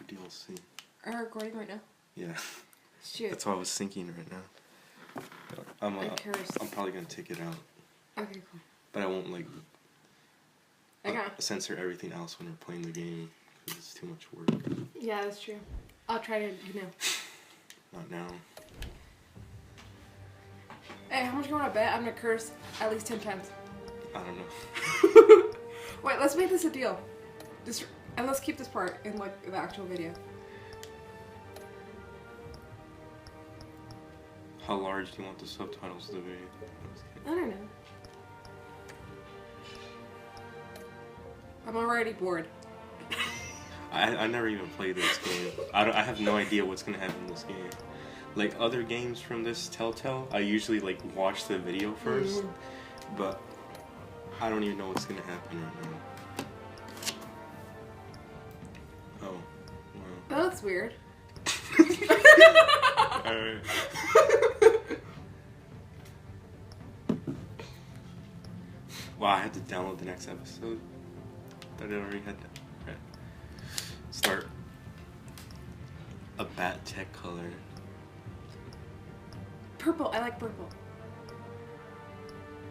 DLC. Are you recording right now? Yeah. Shoot. That's what I was thinking right now. I'm probably gonna take it out. Okay, cool. But I won't like Okay. censor everything else when we're playing the game because it's too much work. Yeah, that's true. I'll try to, Not now. Hey, how much do you want to bet I'm gonna curse at least 10 times? I don't know. Wait, let's make this a deal. And let's keep this part in like the actual video. How large do you want the subtitles to be? I don't know. I'm already bored. I never even played this game. I have no idea what's gonna happen in this game. Like other games from this Telltale, I usually like watch the video first, but I don't even know what's gonna happen right now. Oh, wow. That looks weird. Alright. Wow, I had to download the next episode. I already had that. Right. Start. A bat tech color. Purple. I like purple.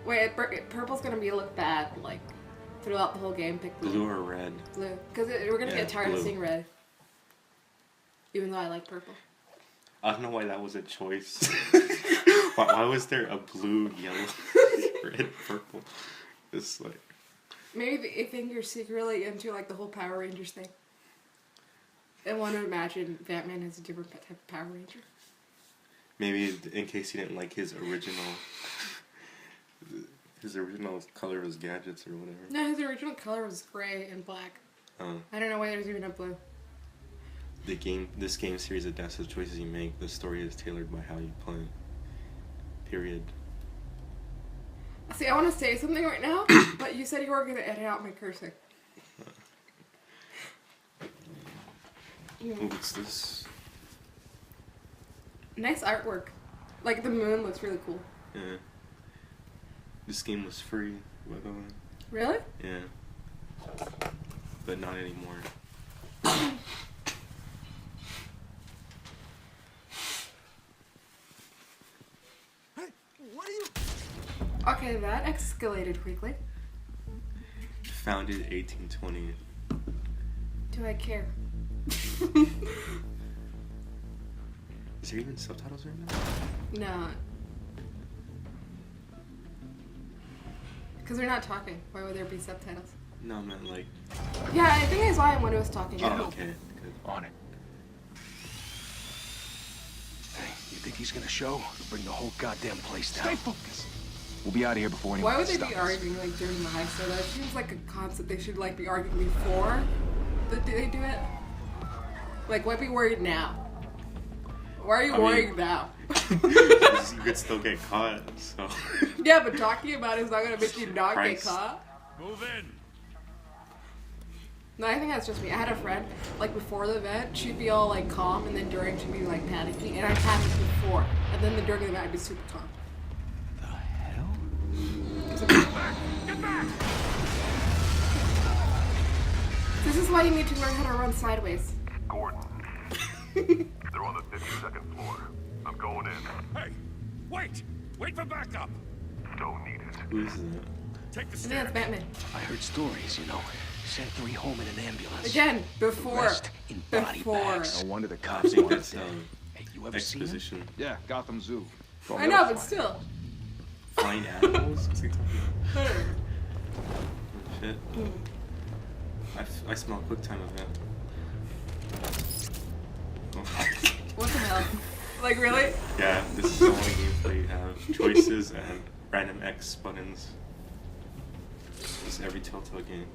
Wait, purple's gonna look bad, like, throughout the whole game. Pick blue. Blue or red? Blue. Because we're gonna get tired of blue. seeing red. Even though I like purple. I don't know why that was a choice. why was there a blue, yellow, red, purple? It's like... Maybe they think you're secretly into, like, the whole Power Rangers thing. And want to imagine Batman has a different type of Power Ranger. Maybe in case you didn't like his original color of his gadgets or whatever. No, his original color was gray and black. Oh. I don't know why there's even a blue. This game series adapts to the choices you make. The story is tailored by how you play. Period. See, I want to say something right now, but you said you were going to edit out my cursing. What's this? Nice artwork. Like, the moon looks really cool. Yeah. This game was free, by the way. Really? Yeah. But not anymore. Hey, what are you... Okay, that escalated quickly. Founded 1820. Do I care? Is there even subtitles right now? No. Because they're not talking. Why would there be subtitles? No, man, like... Yeah, I think I saw him when he was talking. Oh, okay. Good. On it. Hey, you think he's gonna show? Bring the whole goddamn place down. Stay focused. We'll be out of here before anyone Why would they stops be arguing like during the heist? So that seems like a concept they should like be arguing before they do it. Like, why be worried now? Why are you worrying now? You could still get caught, so... Yeah, but talking about it is not gonna make you not Christ. get caught. Move in. No, I think that's just me. I had a friend, like, before the event, she'd be all, like, calm, and then during she'd be, like, panicking, and I panicked before. And then during the event, I'd be super calm. The hell? Get back! This is why you need to learn how to run sideways. Gordon. They're on the 52nd floor. I'm going in. Hey! Wait! Wait for backup! Don't need it. Who's that? Take the I think stairs. that's Batman. I heard stories, you know. Sent 3 home in an ambulance. Again, before. Rest in body bags. No wonder the cops I think wanted that's dead. Hey, you ever seen him? exposition. Yeah, Gotham Zoo. I know, but still. Flying animals? What's he talking about? Shit. I smell quick time event. What the hell? Like, really? Yeah, this is the only gameplay you have. Choices and random X buttons. Just every Telltale game.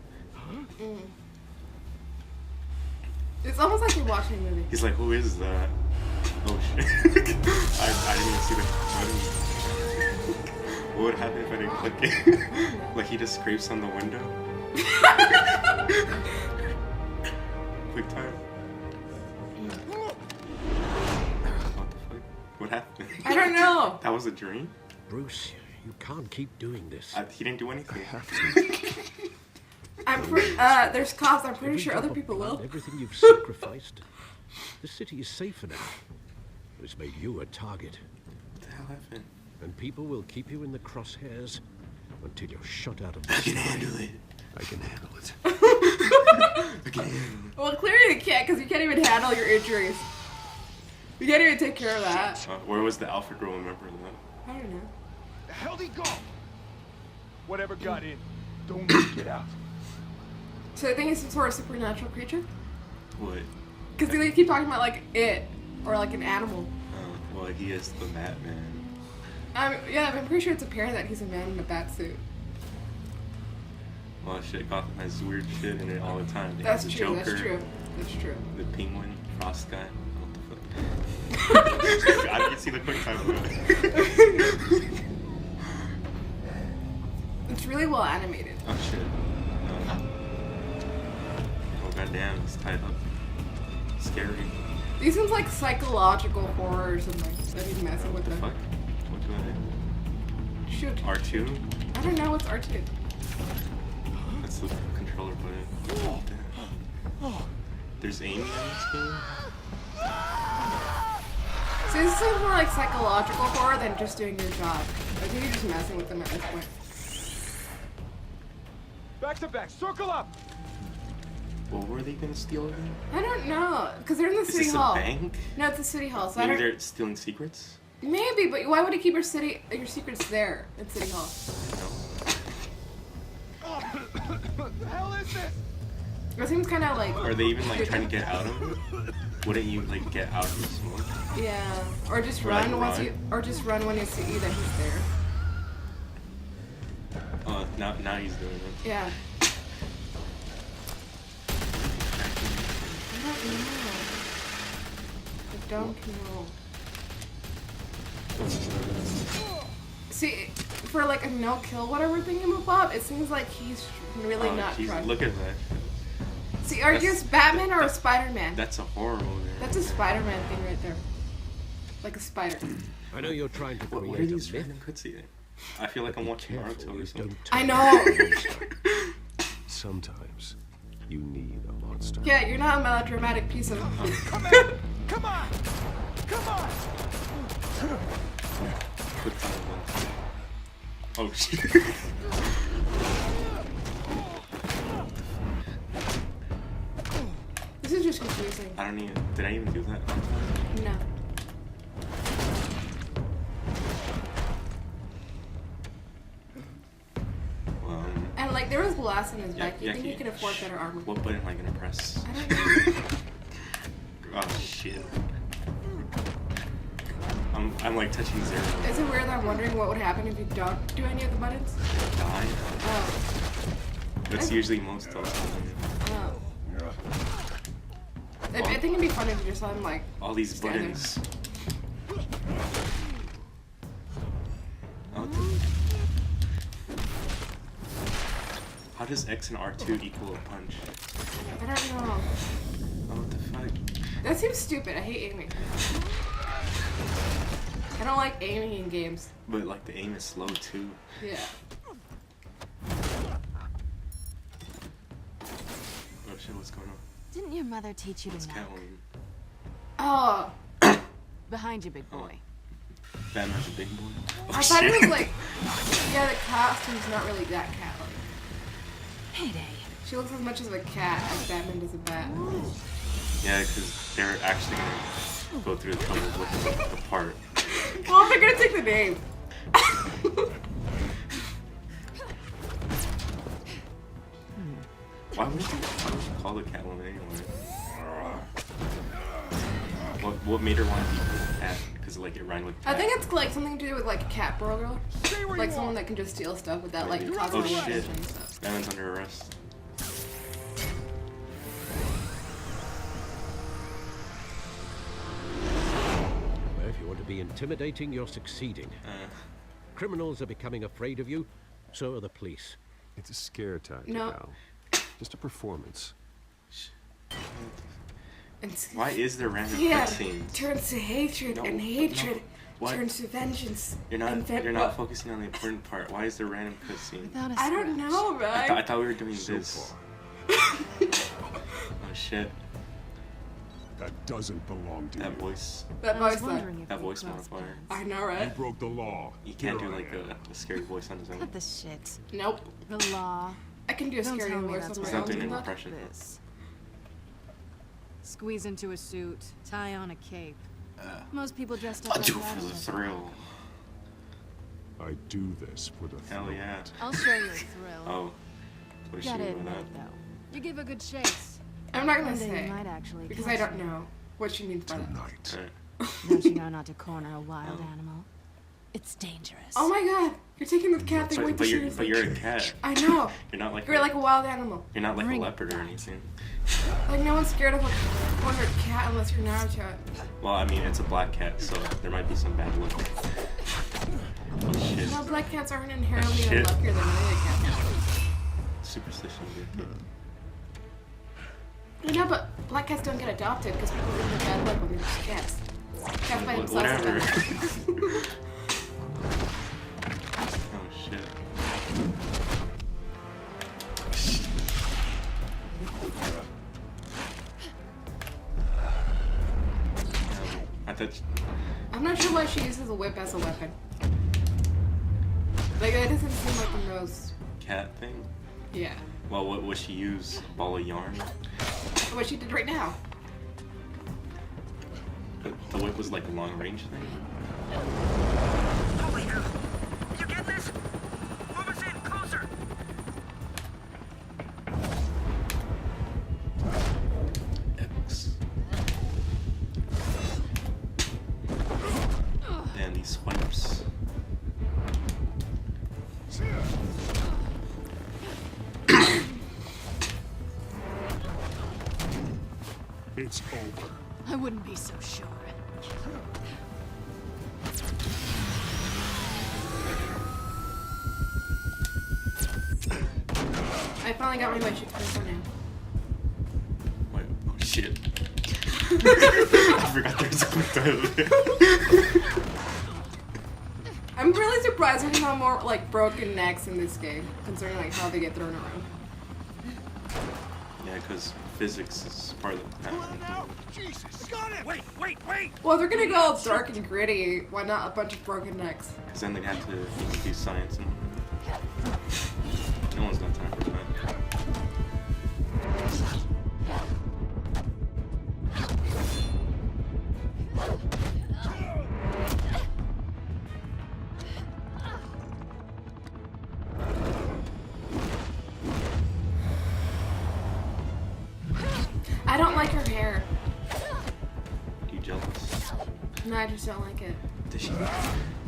It's almost like you're watching a movie. He's like, who is that? Oh shit. I didn't even see the button. What would happen if I didn't click it? Like he just scrapes on the window? Quick time? What the fuck? What happened? I don't know. That was a dream? Bruce, you can't keep doing this. He didn't do anything. I There's cops. I'm pretty sure other people will. Everything you've sacrificed. The city is safer now. It's made you a target. What the hell happened? And people will keep you in the crosshairs until you're shot out of the I can handle it. I can handle it. I can handle it. Well, clearly you can't, because you can't even handle your injuries. You can't even take care of that. Where was the Alpha girl? Remember that? I don't know. The hell did he go? Whatever got in, don't let it get out. So I think he's some sort of supernatural creature? What? Because they keep talking about, like, it. Or, like, an animal. Well, he is the Batman. Yeah, I'm pretty sure it's apparent that he's a man in a bat suit. Well, shit, Gotham has weird shit in it all the time. They That's have the true, Joker, that's true. That's true. the Penguin, Frost guy. What the fuck? I didn't see the quick time ago. It's really well animated. Oh shit. Oh goddamn, it's tied up. Scary. These seems like psychological horror or something that he's messing with What the them. fuck? What do I do? Shoot. R2? I don't know what's R2. That's the controller button. Oh, damn. There's aiming in this game? So this seems more like psychological horror than just doing your job. I think you're just messing with them at this point. Back to back, circle up. What were they gonna steal again? I don't know, because they're in the Is city this hall. a bank? No, it's a city hall. So I Maybe don't. they're stealing secrets? Maybe, but why would he keep your secrets there at city hall? No. What the hell is this? It seems kind of like. Are they even like trying to get out of it? Wouldn't you like get out of the smoke? Yeah, or just Or, like, run once run? you, or just run when you see that he's there. Oh, now he's doing it. Yeah. I don't know. See, for like a no-kill whatever thingamabob, it seems like he's really not Jeez, trying. look at that. See, are you a Batman or a Spider-Man? That's a horror movie. That's a Spider-Man thing right there. Like a spider. I know you're trying to What are create these a myth. random cutscenes? I feel like I'm watching Careful, Naruto or you something. don't I know! Sometimes you need a monster. Yeah, you're not a melodramatic piece of... Come on! Come on! Come on! Quick time event. Oh shit. This is just confusing. Did I even do that? No. Well, And like, there was glass in his yeah, back. You think yeah, he can afford better armor? what button am I gonna press? I don't know. Oh shit. I'm like touching zero. Is it weird that I'm wondering what would happen if you don't do any of the buttons? Die. Oh. That's usually most of them. Oh. I think it'd be fun if you just had him like... All these stand there. buttons. Oh, how does X and R2 equal a punch? I don't know. Oh, what the fuck? That seems stupid. I hate aiming. I don't like aiming in games. But like the aim is slow too. Yeah. Oh shit, what's going on? Didn't your mother teach you It's to knock? Catwoman. Oh. Behind you, big boy. Batman's a big boy. Oh, I thought it shit. was like... Yeah, the costume's not really that cat-like. Heyday. She looks as much as a cat as Batman does a bat. Yeah, because they're actually gonna go through the trouble of looking the part. Well, they're gonna take the name. Why would you call it Catwoman anyway? What made her want to be a cat? Because like it rhymed with I cat. think it's like something to do with like a cat burglar. Like someone that can just steal stuff without like Maybe. causing Oh shit. damage and stuff. Batman's under arrest. Well, if you want to be intimidating, you're succeeding. Criminals are becoming afraid of you, so are the police. It's a scare tactic, No. Al. Just a performance. Why is there random Yeah, cutscenes? turns to hatred, No, and hatred no. What? turns to vengeance. You're and not focusing on the important part. Why is there random cutscenes? Without a I don't know, I right? thought we were doing So this. far, shit. That doesn't belong to That you. voice. That I was voice. wondering if That we voice crossed modifier. I know, You right? broke the law. You can't Here do I like am. a scary voice on his own. Cut the shit. Nope. The law. I can do a Don't scary tell me voice that's on what my He's not own. doing an Not- impression. This. Squeeze into a suit, tie on a cape. Most people dressed up I'll like do it that. for the are- thrill. I do this for the Hell thrill. yeah. I'll show you a thrill. Oh. What is she Gotta doing admit, with that? though, you give a good chase. I'm not gonna One day say you might actually because catch I don't me. know what she means by that. Tonight. Alright. Don't you know not to corner a wild animal? It's dangerous. Oh my god, you're taking the cat thing way too But seriously. you're a cat. I know. You're not like You're like a wild animal. you're not like Bring a it leopard or back. anything. Like no one's scared of a cornered cat unless you're Naruto. Well, I mean it's a black cat, so there might be some bad luck. Oh shit. No, black cats aren't inherently Shit. luckier than other cats. Superstition. Dude. You know, but black cats don't get adopted because people give them bad luck when they're just cats. Cats by themselves. are Whatever. bad. Oh shit. I thought. I'm not sure why she uses a whip as a weapon. Like that doesn't seem like the most. Cat thing? Yeah. Well, what would she use? A ball of yarn? What she did right now. But the whip was like a long range thing? Holy hell! You get this? Move us in, closer! X. Damn, these swipes. It's over. I wouldn't be so sure. I finally got my shit for now. Wait, oh shit. I forgot there was a quick dialogue. I'm really surprised there's not more like broken necks in this game, considering like how they get thrown around. Yeah, because physics is part of the pattern. Jesus! Got it! Wait, wait, wait! Well, they're gonna go all dark and gritty. Why not a bunch of broken necks? Because then they'd have to do science and no one's got time for that. I don't like her hair. You jealous? No, I just don't like it. Does she?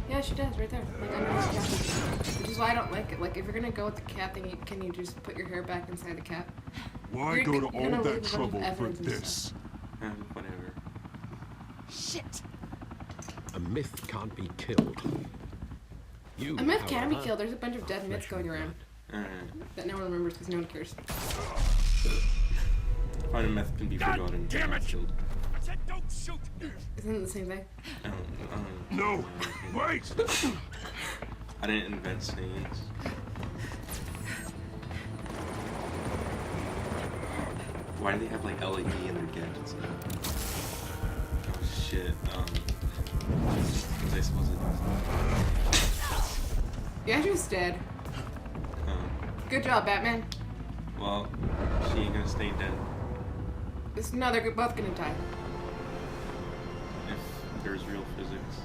Yeah, she does, right there. Like under his jacket. Which is why I don't like it. Like, if you're gonna go with the cat thing, can you just put your hair back inside the cat? Why You're go to gonna all leave a that bunch of trouble for evidence and this? Whatever. Shit. A myth can't be killed. You, A myth can be however, killed. There's a bunch of dead myths going around Alright. that no one remembers because no one cares. Find a meth can be God forgotten. damn not it! killed. I said don't shoot! Isn't it the same thing? No! Wait! I didn't invent sayings. Why do they have like LED in their gadgets? Oh shit. Was I supposed to? Yeah, she's dead. Good job, Batman. Well, she ain't gonna stay dead. No, they're both gonna die. If there's real physics.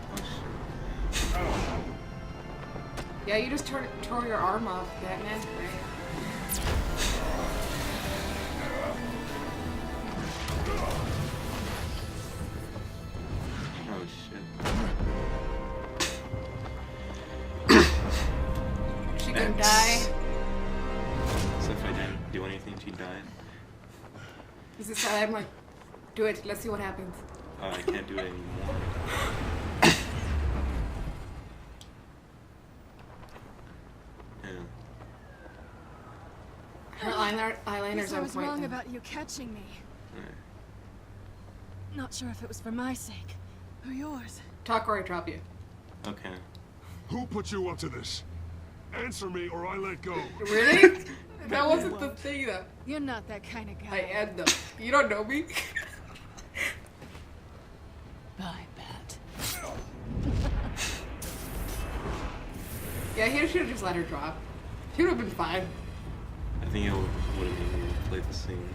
Oh shit. Yeah, you just tore your arm off, Batman. Right? Oh shit. She gonna X. die. So if I didn't do anything, she'd die. This is I'm like, do it. Let's see what happens. I can't do it anymore. Yeah. Her eyeliner's Guess I on was point. wrong then. about you catching me. Alright. Not sure if it was for my sake or yours. Talk or I drop you. Okay. Who put you up to this? Answer me or I let go. Really? That wasn't the thing though. You're not that kind of guy. I am though. You don't know me? Bye, Bat. Yeah, he should have just let her drop. She would have been fine. I think it would have made me play the scene.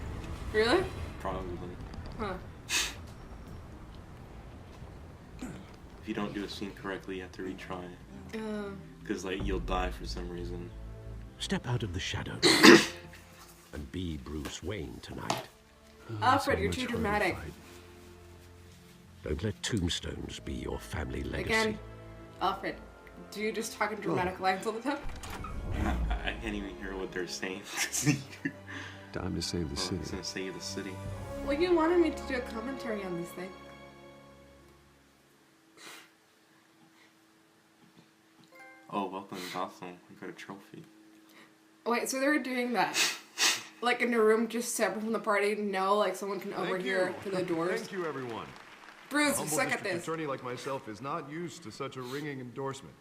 Really? Probably. Huh. If you don't do a scene correctly, you have to retry. Because, like, you'll die for some reason. Step out of the shadows and be Bruce Wayne tonight. Alfred, you're So too much dramatic. horrified. Don't let tombstones be your family legacy. Again, Alfred, do you just talk in dramatic lines all the time? I can't even hear what they're saying. Time to save the I city. was gonna say the city. Well, you wanted me to do a commentary on this thing. Oh, welcome to Gotham. I got a trophy. Wait, so they were doing that? Like in a room just separate from the party? No, like someone can overhear through the doors? Thank you, everyone. Bruce, Humble suck at district this. attorney like myself is not used to such a ringing endorsement.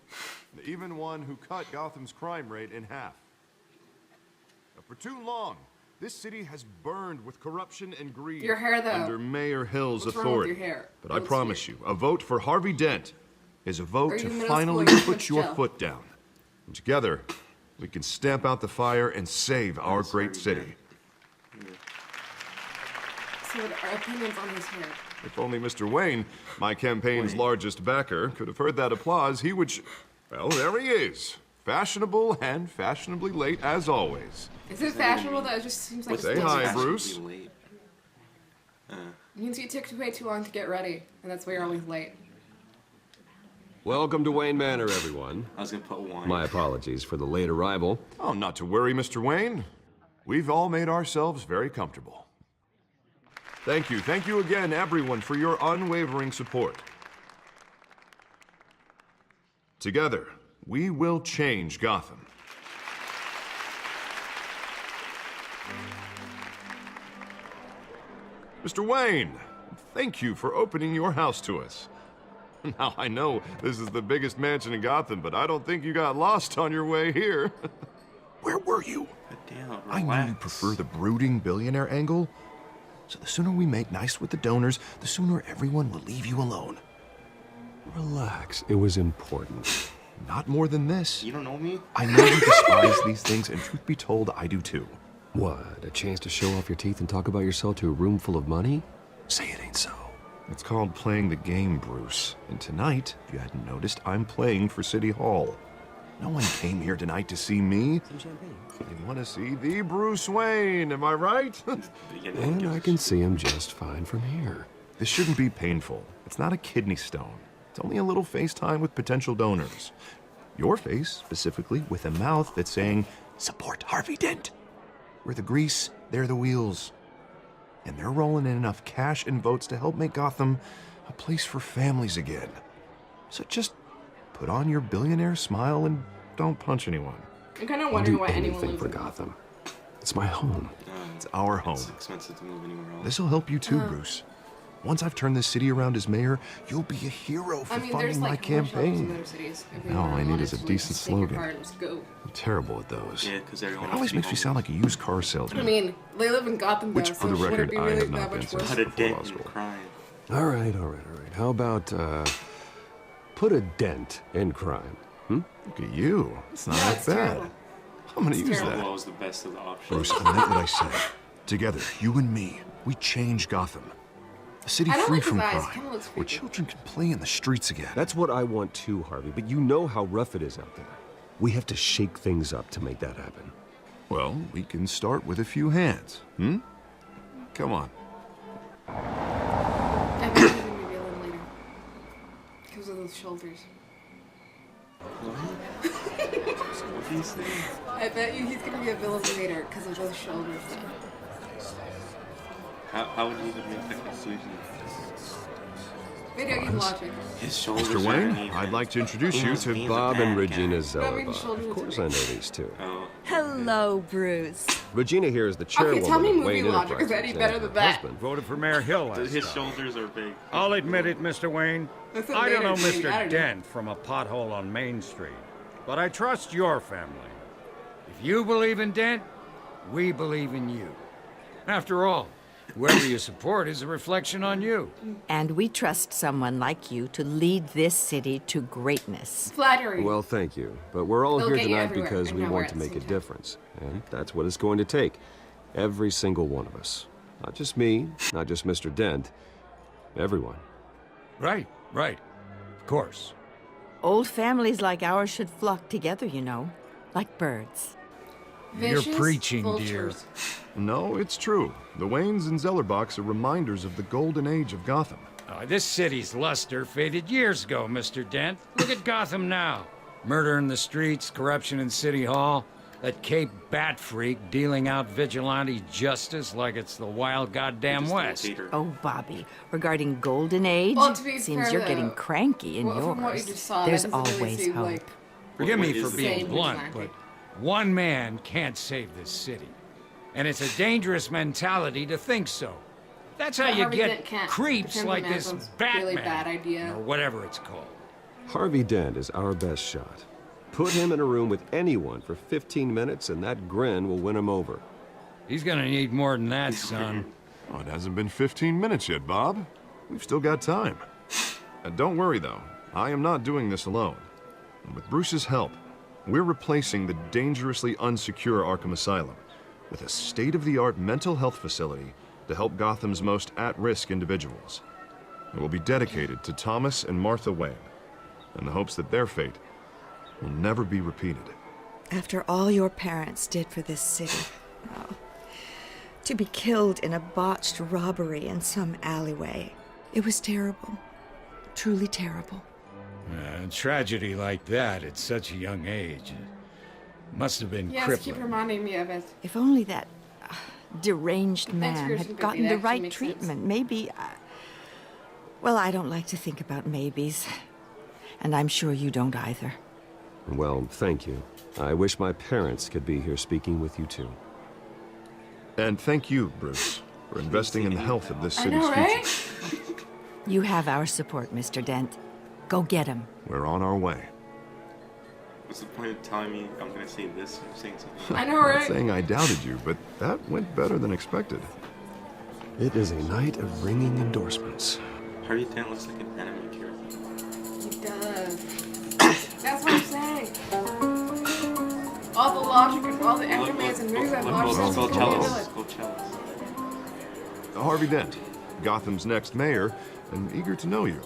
Even one who cut Gotham's crime rate in half. For too long, this city has burned with corruption and greed Your hair, though. under Mayor Hill's What's wrong with authority. your hair? But It I looks promise weird. you, a vote for Harvey Dent is a vote Are to you middle finally school or put your jail? foot down. And together, we can stamp out the fire and save our Yes, great Harvey city. Dent. So what are opinions on his hair? If only Mr. Wayne, my campaign's Wayne. largest backer, could have heard that applause, he would well, there he is. Fashionable and fashionably late as always. Is it fashionable though? It just seems like Say it's hi, fashionable. Bruce. Be late. It means you took way too long to get ready, and that's why you're always late. Welcome to Wayne Manor, everyone. I was gonna put wine. My apologies for the late arrival. Oh, not to worry, Mr. Wayne. We've all made ourselves very comfortable. Thank you again, everyone, for your unwavering support. Together, we will change Gotham. Mr. Wayne, thank you for opening your house to us. Now, I know this is the biggest mansion in Gotham, but I don't think you got lost on your way here. Where were you? God damn, relax. I know you prefer the brooding billionaire angle. So the sooner we make nice with the donors, the sooner everyone will leave you alone. Relax. It was important. Not more than this. You don't know me? I know you despise these things, and truth be told, I do too. What? A chance to show off your teeth and talk about yourself to a room full of money? Say it ain't so. It's called playing the game, Bruce. And tonight, if you hadn't noticed, I'm playing for City Hall. No one came here tonight to see me. Some champagne. They want to see the Bruce Wayne, am I right? And I can see him just fine from here. This shouldn't be painful. It's not a kidney stone. It's only a little FaceTime with potential donors. Your face, specifically, with a mouth that's saying, support Harvey Dent. We're the grease, they're the wheels. And they're rolling in enough cash and votes to help make Gotham a place for families again. So just put on your billionaire smile and don't punch anyone. I'm kind of I'll wondering do why anyone anything lives for in Gotham. It's my home. It's our home. It's expensive to move anywhere else. This'll help you too, Bruce. Once I've turned this city around as mayor, you'll be a hero for I mean, funding there's my like commercials in campaign. other cities. If All you I need wanted is a to decent just take your slogan. car and just go. I'm terrible at those. Yeah, because everyone It always makes me sound like a used car salesman. I mean, they live in Gotham, Which, though, for so the would it record, be I really have not that been much since worse? Put a before law dent in school. crime. All right. How about, put a dent in crime? Look at you. It's not No, that it's bad. terrible. I'm gonna It's use terrible. that. Well, was the best of the options. Bruce, I meant what I said. Together, you and me, we change Gotham. A city I don't free like his from eyes. crime, Kinda looks where creepy. children can play in the streets again. That's what I want too, Harvey, but you know how rough it is out there. We have to shake things up to make that happen. Well, we can start with a few hands. Come on. I bet he's gonna be villain later. Because of those shoulders. What do you say? I bet you he's gonna be a villain later because of those shoulders. How would you even make that conclusion? Video game logic. His shoulders Mr. are Wayne, uneven. I'd like to introduce He you must to be the Bob bad and guy. Regina Rubbing Zellerbach. shoulders Of with course me. I know these two. Oh, Hello, Bruce. Regina here is the chairwoman tell me of movie Wayne logic. Is Enterprises, that any and better her than that? husband. Voted for Mayor Hill last his time. shoulders are big. I'll admit it, Mr. Wayne. That's a I don't know later thing, I Mr. don't know. Dent from a pothole on Main Street, but I trust your family. If you believe in Dent, we believe in you. After all, Whoever you support is a reflection on you. And we trust someone like you to lead this city to greatness. Flattery. Well, thank you. But we're all They'll here get you tonight everywhere because and we nowhere want to at the make a same time. difference. And that's what it's going to take. Every single one of us. Not just me, not just Mr. Dent. Everyone. Right. Of course. Old families like ours should flock together, you know, like birds. Vicious You're preaching, dear. vultures. No, it's true. The Waynes and Zellerbachs are reminders of the golden age of Gotham. This city's luster faded years ago, Mr. Dent. Look at Gotham now. Murder in the streets, corruption in City Hall, that Cape Bat freak dealing out vigilante justice like it's the wild goddamn West. Oh, Bobby, regarding Golden Age, Well, to be seems fair, you're getting though, cranky in from what you yours. just saw, There's that doesn't really always seem hope. like Forgive me What for is being the- blunt, Vigilante. but one man can't save this city. And it's a dangerous mentality to think so. That's how But you Harvey get Dent can't creeps pretend like the this Man's Batman, really bad idea. or whatever it's called. Harvey Dent is our best shot. Put him in a room with anyone for 15 minutes and that grin will win him over. He's gonna need more than that, son. Oh, it hasn't been 15 minutes yet, Bob. We've still got time. And don't worry, though. I am not doing this alone. And with Bruce's help, we're replacing the dangerously unsecure Arkham Asylum with a state-of-the-art mental health facility to help Gotham's most at-risk individuals. It will be dedicated to Thomas and Martha Wayne, in the hopes that their fate will never be repeated. After all your parents did for this city, oh, to be killed in a botched robbery in some alleyway, it was terrible. Truly terrible. A tragedy like that at such a young age must have been Yes, crippling. keep reminding me of it. If only that deranged man Pierce had and gotten Vivi, the that right actually makes sense. treatment, maybe. Well, I don't like to think about maybes. And I'm sure you don't either. Well, thank you. I wish my parents could be here speaking with you too. And thank you, Bruce, for investing in the health of this I city's know, right? future. You have our support, Mr. Dent. Go get him. We're on our way. What's the point of telling me I'm gonna say this or saying something? I know, Not right? saying I doubted you, but that went better than expected. It is a night of ringing endorsements. Harvey Dent looks like an anime character. He does. That's what I'm saying. All the logic and all the animes and movies I've watched since Go I know Chalice. it. Go Chalice. Harvey Dent, Gotham's next mayor, and eager to know you.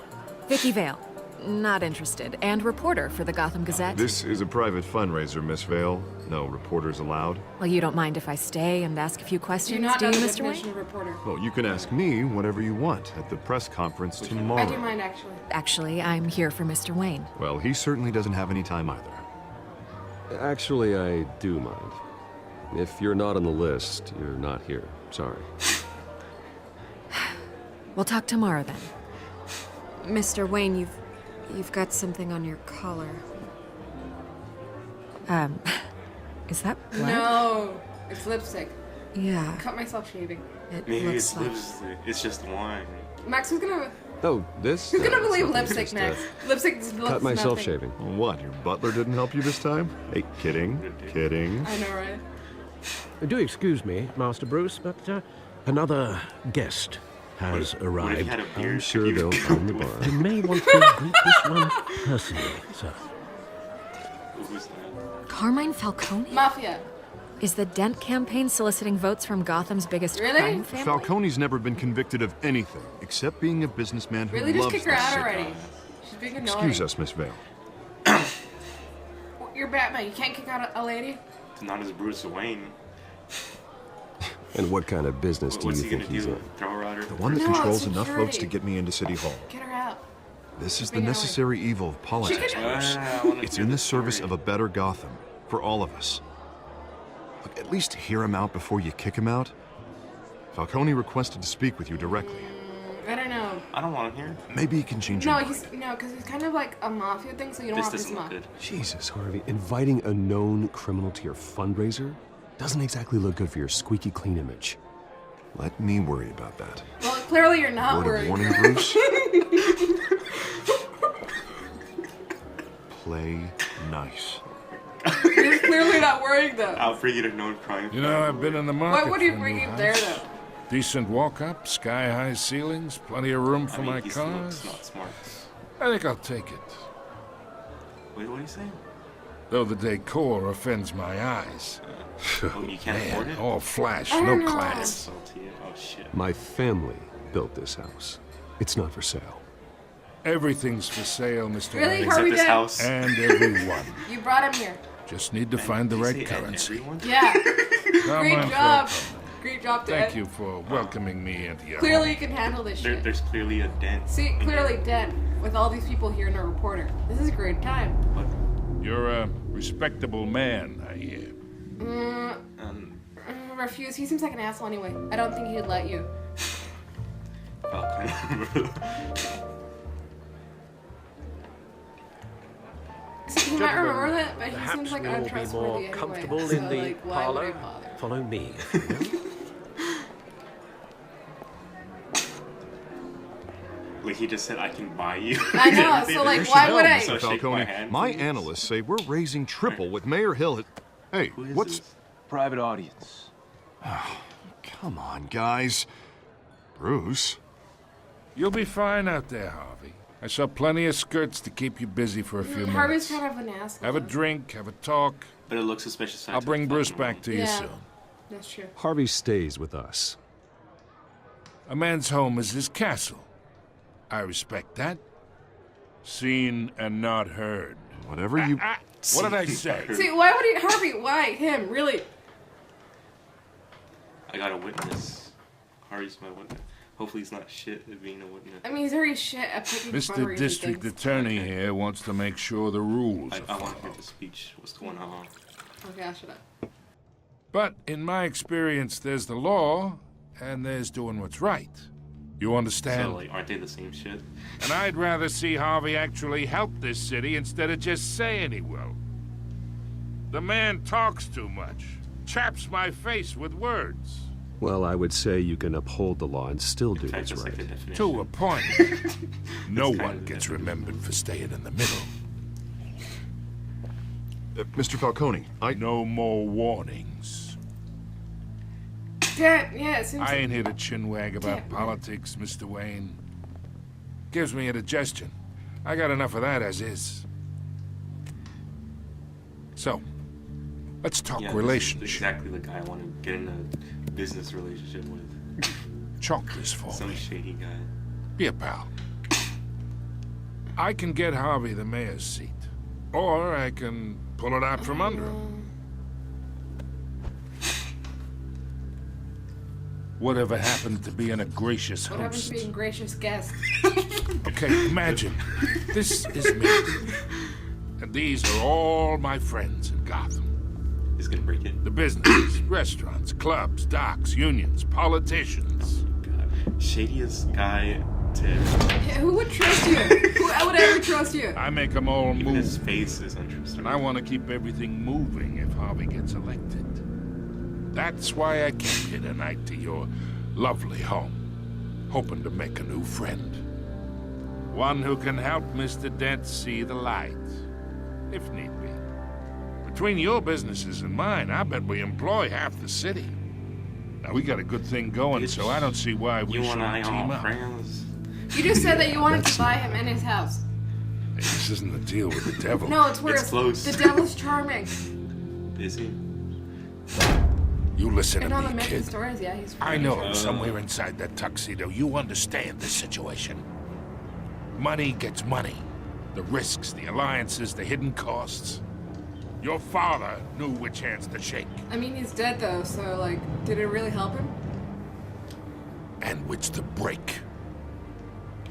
Vicky Vale. Not interested. And reporter for the Gotham Gazette. This is a private fundraiser, Miss Vale. No reporters allowed. Well, you don't mind if I stay and ask a few questions, Do not know do you, the Mr. definition Wayne? of reporter. Well, you can ask me whatever you want at the press conference tomorrow. I do mind, actually. Actually, I'm here for Mr. Wayne. Well, he certainly doesn't have any time either. Actually, I do mind. If you're not on the list, you're not here. Sorry. We'll talk tomorrow then. Mr. Wayne, you've got something on your collar. Is that blood? No, it's lipstick. Yeah. Cut myself shaving. It Maybe looks it's like... lipstick. It's just wine. Max, who's gonna Oh, this? who's gonna it's believe nothing, lipstick, just, Max? Lipstick looks Cut myself nothing. shaving. What, your butler didn't help you this time? Hey, kidding. Kidding. I know, right? Do excuse me, Master Bruce, but another guest has What if you arrived. had a beard? I'm sure Could you they'll find the bar. You may want to greet this one personally, sir. Who's that? Carmine Falcone? Mafia. Is the Dent campaign soliciting votes from Gotham's biggest Really? crime family? Falcone's never been convicted of anything except being a businessman who Really, just loves kick her this out city. already. She's being annoying. Excuse us, Miss Vale. You're Batman. You can't kick out a lady. It's not as Bruce Wayne. And what kind of business do What's you he think gonna he's do? in? Throw her out? The one that No, controls it's enough votes to security. get me into City Hall. Get her out. This is the Being annoying. necessary evil of politics, could- Bruce. It's in the service of a better Gotham, for all of us. Look, at least hear him out before you kick him out. Falcone requested to speak with you directly. I don't know. I don't want him here. Maybe he can change your No, mind. because he's kind of like a mafia thing, so you don't This want this doesn't look mafia. good. Jesus, Harvey, inviting a known criminal to your fundraiser doesn't exactly look good for your squeaky clean image. Let me worry about that. Well, clearly you're not Word worried. of warning, Bruce. Play nice. You're clearly not worried though. I'll bring you to known crime. You know, I've been in the market. Why would he for a bring new you there house. though? Decent walk-up, sky-high ceilings, plenty of room for my cars. Not smart. I think I'll take it. Wait, what are you saying? Though the decor offends my eyes. Oh, you can't afford it? All flash, no class. Oh, shit. My family built this house. It's not for sale. Everything's for sale, Mr. Really? Wayne. Harvey Dent? house? And everyone. You brought him here. Just need to find the right currency. Yeah. Come Great on, job. folks. Great job, Thank Dent. you for welcoming me into your Clearly home. you can handle this shit. There's clearly a dent. See, clearly Dent. With all these people here and a reporter. This is a great time. You're a respectable man, I hear. Refuse. He seems like an asshole anyway. I don't think he'd let you. See, he might remember that, but he Perhaps seems like we'll all be untrustworthy more anyway. comfortable So, in the like, why would I parlor. bother? Follow me. Like he just said, I can buy you. I know, so like, why would I? Mr. Falcone, my analysts say we're raising triple with Mayor Hill. Hey, what's... Private audience. Oh, come on, guys. Bruce? You'll be fine out there, Harvey. I saw plenty of skirts to keep you busy for a few minutes. Harvey's kind of an asshole. Have a drink, have a talk. But it looks suspicious. I'll bring Bruce back to you soon. That's true. Harvey stays with us. A man's home is his castle. I respect that. Seen and not heard. Whatever you... What did I say? See, why would he? Harvey, why? Him? Really? I got a witness. Harvey's my witness. Hopefully he's not shit at being a witness. I mean, he's very shit at picking Mr. District Attorney here wants to make sure the rules are I want to followed. hear the speech. What's going on? Okay, I'll shut up. But in my experience, there's the law, and there's doing what's right. You understand? So, like, aren't they the same shit? And I'd rather see Harvey actually help this city instead of just saying he will. The man talks too much, chaps my face with words. Well, I would say you can uphold the law and still do what's right. To a point. No one gets remembered for staying in the middle. Mr. Falcone, No more warnings. Dad, yeah, it seems I like... ain't here to chinwag about Damn. politics, Mr. Wayne. Gives me indigestion. I got enough of that as is. So, let's talk Yeah, relationship. this is exactly the guy I want to get in a business relationship with. Chalk this for Some me. shady guy. Be a pal. I can get Harvey the mayor's seat. Or I can pull it out from under him. Whatever happened to being a gracious What happened to host? being gracious guest? Okay, imagine. This is me. And these are all my friends in Gotham. He's gonna break it. The businesses, restaurants, clubs, docks, unions, politicians. God. Shadiest guy to... Yeah, who would trust you? Who would ever trust you? I make them all Even move. his face is interesting. And I want to keep everything moving if Harvey gets elected. That's why I came here tonight to your lovely home, hoping to make a new friend. One who can help Mr. Dent see the light, if need be. Between your businesses and mine, I bet we employ half the city. Now, we got a good thing going, so I don't see why we You and shouldn't I team are up. friends. You just said that you wanted to buy him and his house. Hey, this isn't a deal with the devil. No, it's worse. It's close. The devil's charming. Is he? You listen And to all the me, Mexican kid. stories, yeah, he's I pretty know charming. somewhere inside that tuxedo you understand the situation. Money gets money. The risks, the alliances, the hidden costs. Your father knew which hands to shake I mean, he's dead though, so like, did it really help him? and which to break.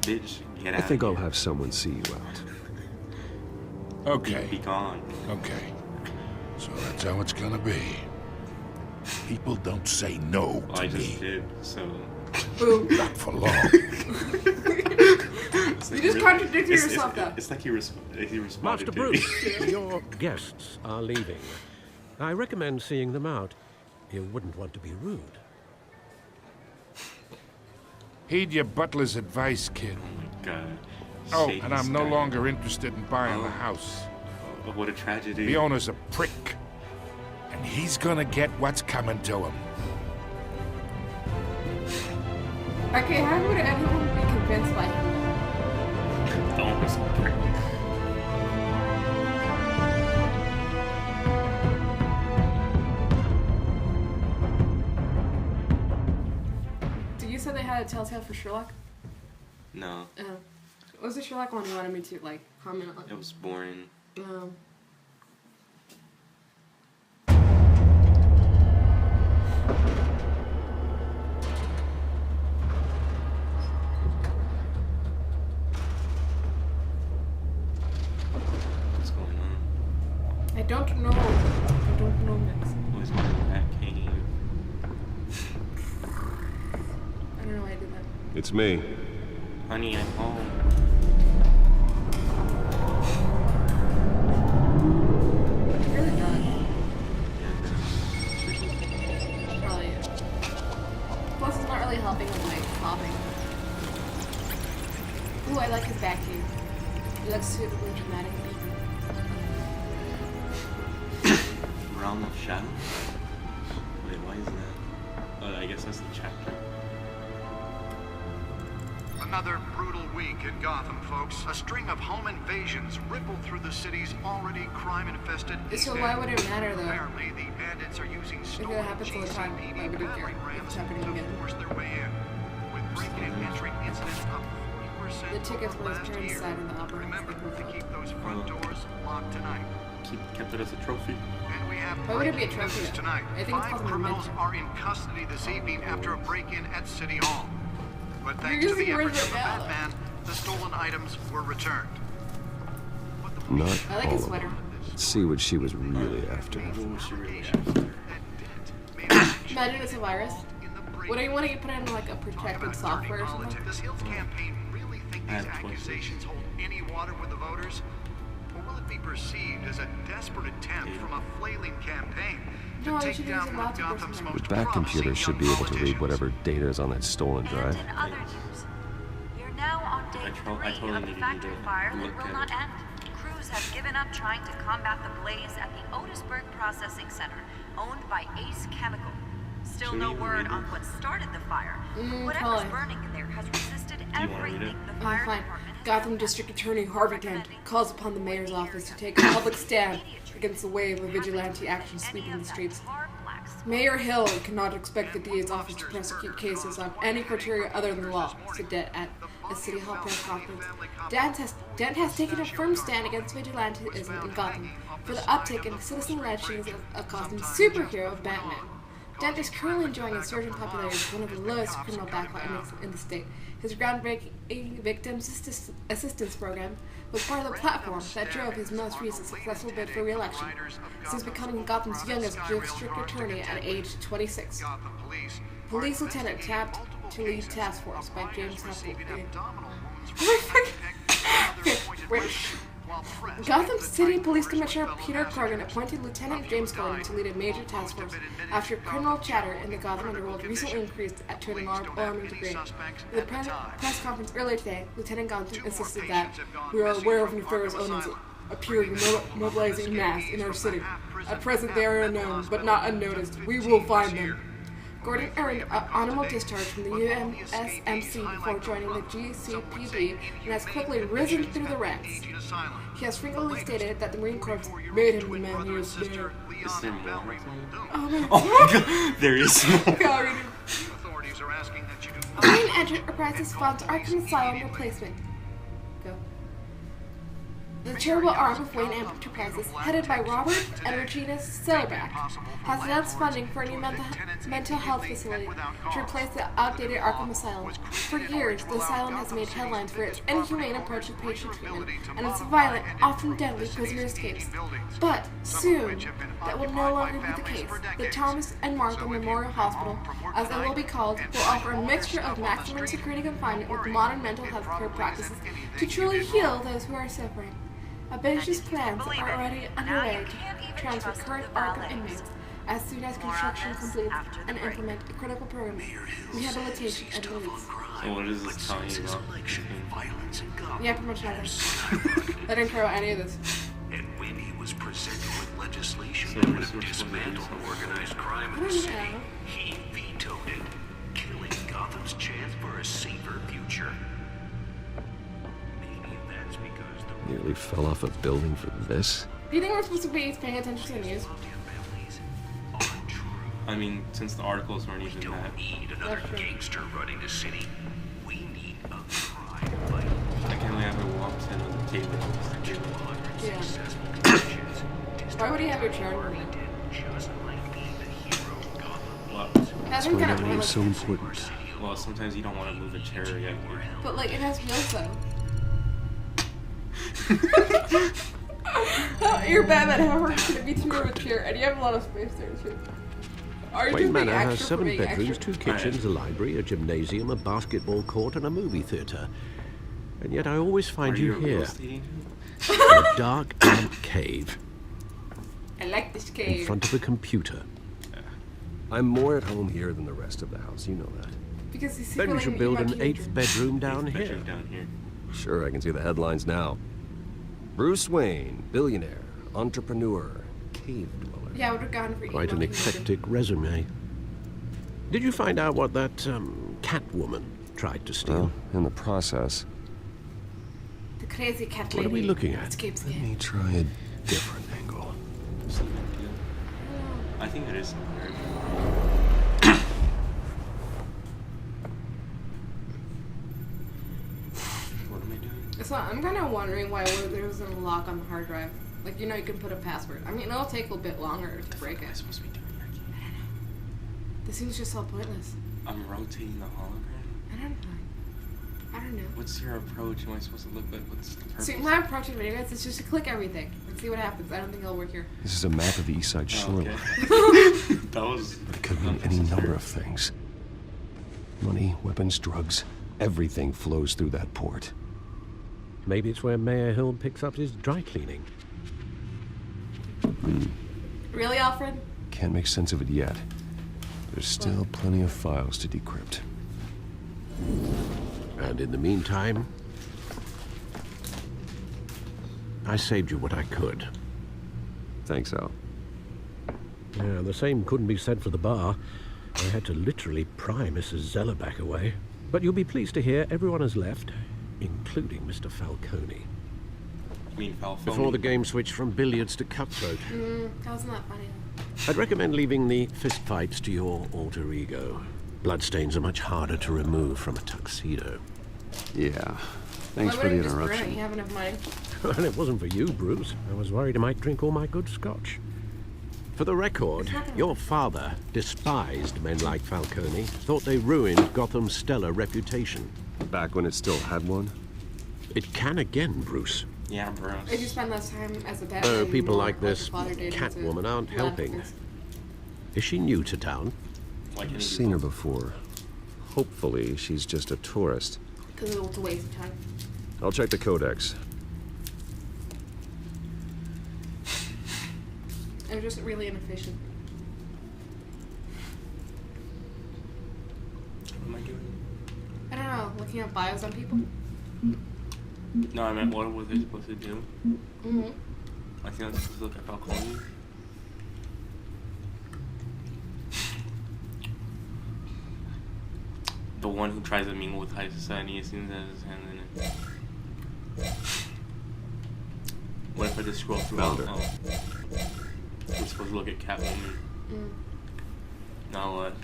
Bitch, get I out. think I'll have someone see you out. Okay. Be gone. Okay. So that's how it's gonna be. People don't say no Well, to I just me. did, so... Boom. Not for long. You just contradicted yourself though. It's like he responded Master to me. Bruce, your guests are leaving. I recommend seeing them out. You wouldn't want to be rude. Heed your butler's advice, kid. God. Oh, Shady and I'm no guy. longer interested in buying the Oh. house. Oh, what a tragedy. The owner's a prick. And he's gonna get what's coming to him. Okay, how would anyone be convinced by him? Don't listen to her. Did you say they had a Telltale for Sherlock? No. What was the Sherlock one you wanted me to, like, comment on? It was boring. What's going on? I don't know. I don't know, Max. Always wanted that cave. I don't know why I did that. It's me. Honey, I'm home. It's really not. Yeah, Probably. Plus, it's not really helping with my coughing. Ooh, I like his back here. He looks suitably dramatic and deep. Realm of Shadow? Wait, why is that? Oh, I guess that's the chapter. Another brutal week in Gotham, folks. A string of home invasions rippled through the city's already crime-infested East So End. why would it matter, though? Apparently, the bandits are using If it stolen happens all the time, why would it care if it's happening to again? force their way in. With breaking and entering incidents up 40% The tickets over were his last parents' year. side of the opera. Remember to keep those front doors locked tonight. Kept it as a trophy. And we have Why would it be a breaking trophy, news though? tonight. I think it's 5 called a criminals memento. are in custody this evening after a break-in at City Hall. But thanks You're to the using words efforts of the right now. Batman, the stolen items were returned. Not I like all his of sweater. them. Let's see what she was really after. What was she really after? Imagine it's a virus. What do you want to put in like a protected software or something? Does Hill's campaign really think I these have questions. accusations hold any water with the voters? Or will it be perceived as a desperate attempt from a flailing campaign to No, they take should use down a one of laptop or Gotham's something. most The back computer promising should be young able to read politicians? whatever data is on that stolen drive. And in other news, you're now on day I 3 totally of the needed factory you to fire that look will at not it. end. Crews have given up trying to combat the blaze at the Otisburg Processing Center, owned by Ace Chemical. Still Should no we word read on it? what started the fire. Whatever's Fine. burning in there has resisted wanna read everything it? the fire Fine. department has Gotham done. District Attorney Harvey Dent calls upon the mayor's office to take a public stand against the wave of vigilante action sweeping the streets. Mayor Hill cannot expect the DA's office to prosecute cases on any criteria other than the law, said Dent at a City Hall press conference. Dent has taken a firm stand against vigilantism in Gotham for the uptick in citizen lynchings of Gotham's superhero Batman. Dent is currently enjoying a surge in popularity with one of the lowest criminal backlog index in the state. His groundbreaking victim assistance program was part of the platform that drove his most recent successful bid for re-election, since becoming Gotham's youngest district attorney at age 26. Police lieutenant tapped to lead task force by James Happle. Gotham City Police Commissioner Peter Corgan appointed Lieutenant James Gordon to lead a major task force after criminal chatter in the Gotham underworld recently increased to an alarming degree. In the press conference earlier today, Lieutenant Gordon insisted that we are aware of nefarious elements appearing mobilizing mass in our city. At present, they are unknown, but not unnoticed. We will find them. Gordon earned an honorable discharge from the UMSMC before joining the GCPD and has quickly risen through the ranks. He has frequently stated that the Marine Corps made him the man he is today. Is there more? Oh my Oh my god, there is more. Wayne Enterprises funds Arkham Asylum replacement. Go. The charitable arm of Wayne Enterprises, headed by Robert and Regina Silverback, has announced funding for a new mental health facility to replace the outdated Arkham Asylum. For years, the asylum has made headlines for its inhumane approach to patient treatment and its violent, often deadly prisoner escapes. But soon, that will no longer be the case. The Thomas and Martha Memorial Hospital, as it will be called, will offer a mixture of maximum security confinement with modern mental health care practices to truly heal those who are suffering. Ambitious plans are already underway to transfer current Arkham inmates as soon as construction completes and implement a critical program, rehabilitation and release. So what is this telling you about? Yeah, pretty much nothing. I didn't care about any of this. And when he was presented with legislation So that would this have was dismantled organized crime I in the don't city, know. he vetoed it, killing Gotham Gotham's chance for a safer future. Maybe that's because the Nearly fell off a building for this? Do you think we're supposed to be paying attention to the news? I mean, since the articles weren't even that. need another gangster running the city. We need a crime fighter. I can't believe I walked in with a table. Yeah. Why would he have your chair underneath? What? That's kind of It's so important. Well, sometimes you don't want to move a chair yet. But like, it has wheels though. You're Batman. How hard could it be to move a chair? And you have a lot of space there too. Are you Wayne just being Manor has extra 7 for being bedrooms, extra? 2 kitchens, a library, a gymnasium, a basketball court, and a movie theatre. And yet I always find you here, in a dark, damp cave, I like this in cave. front of a computer. I'm more at home here than the rest of the house, you know that. Because he's Then we should build an secretly 8th bedroom down here. Sure, I can see the headlines now. Bruce Wayne, billionaire, entrepreneur, cave dweller. Yeah, I would have gone for Quite an eclectic resume. Did you find out what that Catwoman tried to steal? Well, in the process. The crazy cat What lady. are we looking at? Escapes Let again. me try a different angle. I think it is somewhere. What am I doing? So I'm kind of wondering why there was a lock on the hard drive. Like, you know, you can put a password. I mean, it'll take a bit longer to break it. Supposed to be doing that. I don't know. This seems just so pointless. I'm rotating the hologram. I don't know. I don't know. What's your approach? Am I supposed to look at what's the purpose? See, my approach to video guys is just to click everything and see what happens. I don't think it'll work here. This is a map of the East Side shoreline. That was. But it could mean any number of things. Money, weapons, drugs, everything flows through that port. Maybe it's where Mayor Hill picks up his dry cleaning. Really, Alfred? Can't make sense of it yet. There's still plenty of files to decrypt. And in the meantime, I saved you what I could. Thanks, Al. Yeah, the same couldn't be said for the bar. I had to literally pry Mrs. Zellerback away. But you'll be pleased to hear everyone has left, including Mr. Falcone. You mean Falcone? Before the game switched from billiards to cutthroat. That wasn't that funny. I'd recommend leaving the fistfights to your alter ego. Bloodstains are much harder to remove from a tuxedo. Yeah. Thanks Why for the wouldn't you just burn it? interruption. You have enough money. Well, it wasn't for you, Bruce. I was worried I might drink all my good scotch. For the record, your father despised men like Falcone, thought they ruined Gotham's stellar reputation. Back when it still had one? It can again, Bruce. Yeah, bro. If you spend less time as a Batman, Oh, people more like this your father did as a Catwoman aren't helping. philanthropist. Is she new to town? I've seen her before. Hopefully, she's just a tourist. Because it was a waste of time. I'll check the codex. It was just really inefficient. What am I doing? I don't know, looking at bios on people. No, I meant what was I supposed to do? Mm-hmm. I think I was supposed to look at Falcone. The one who tries to mingle with high society as soon as it has his hand in it. What if I just scroll through all? Oh. We're supposed to look at Catwoman. Now what?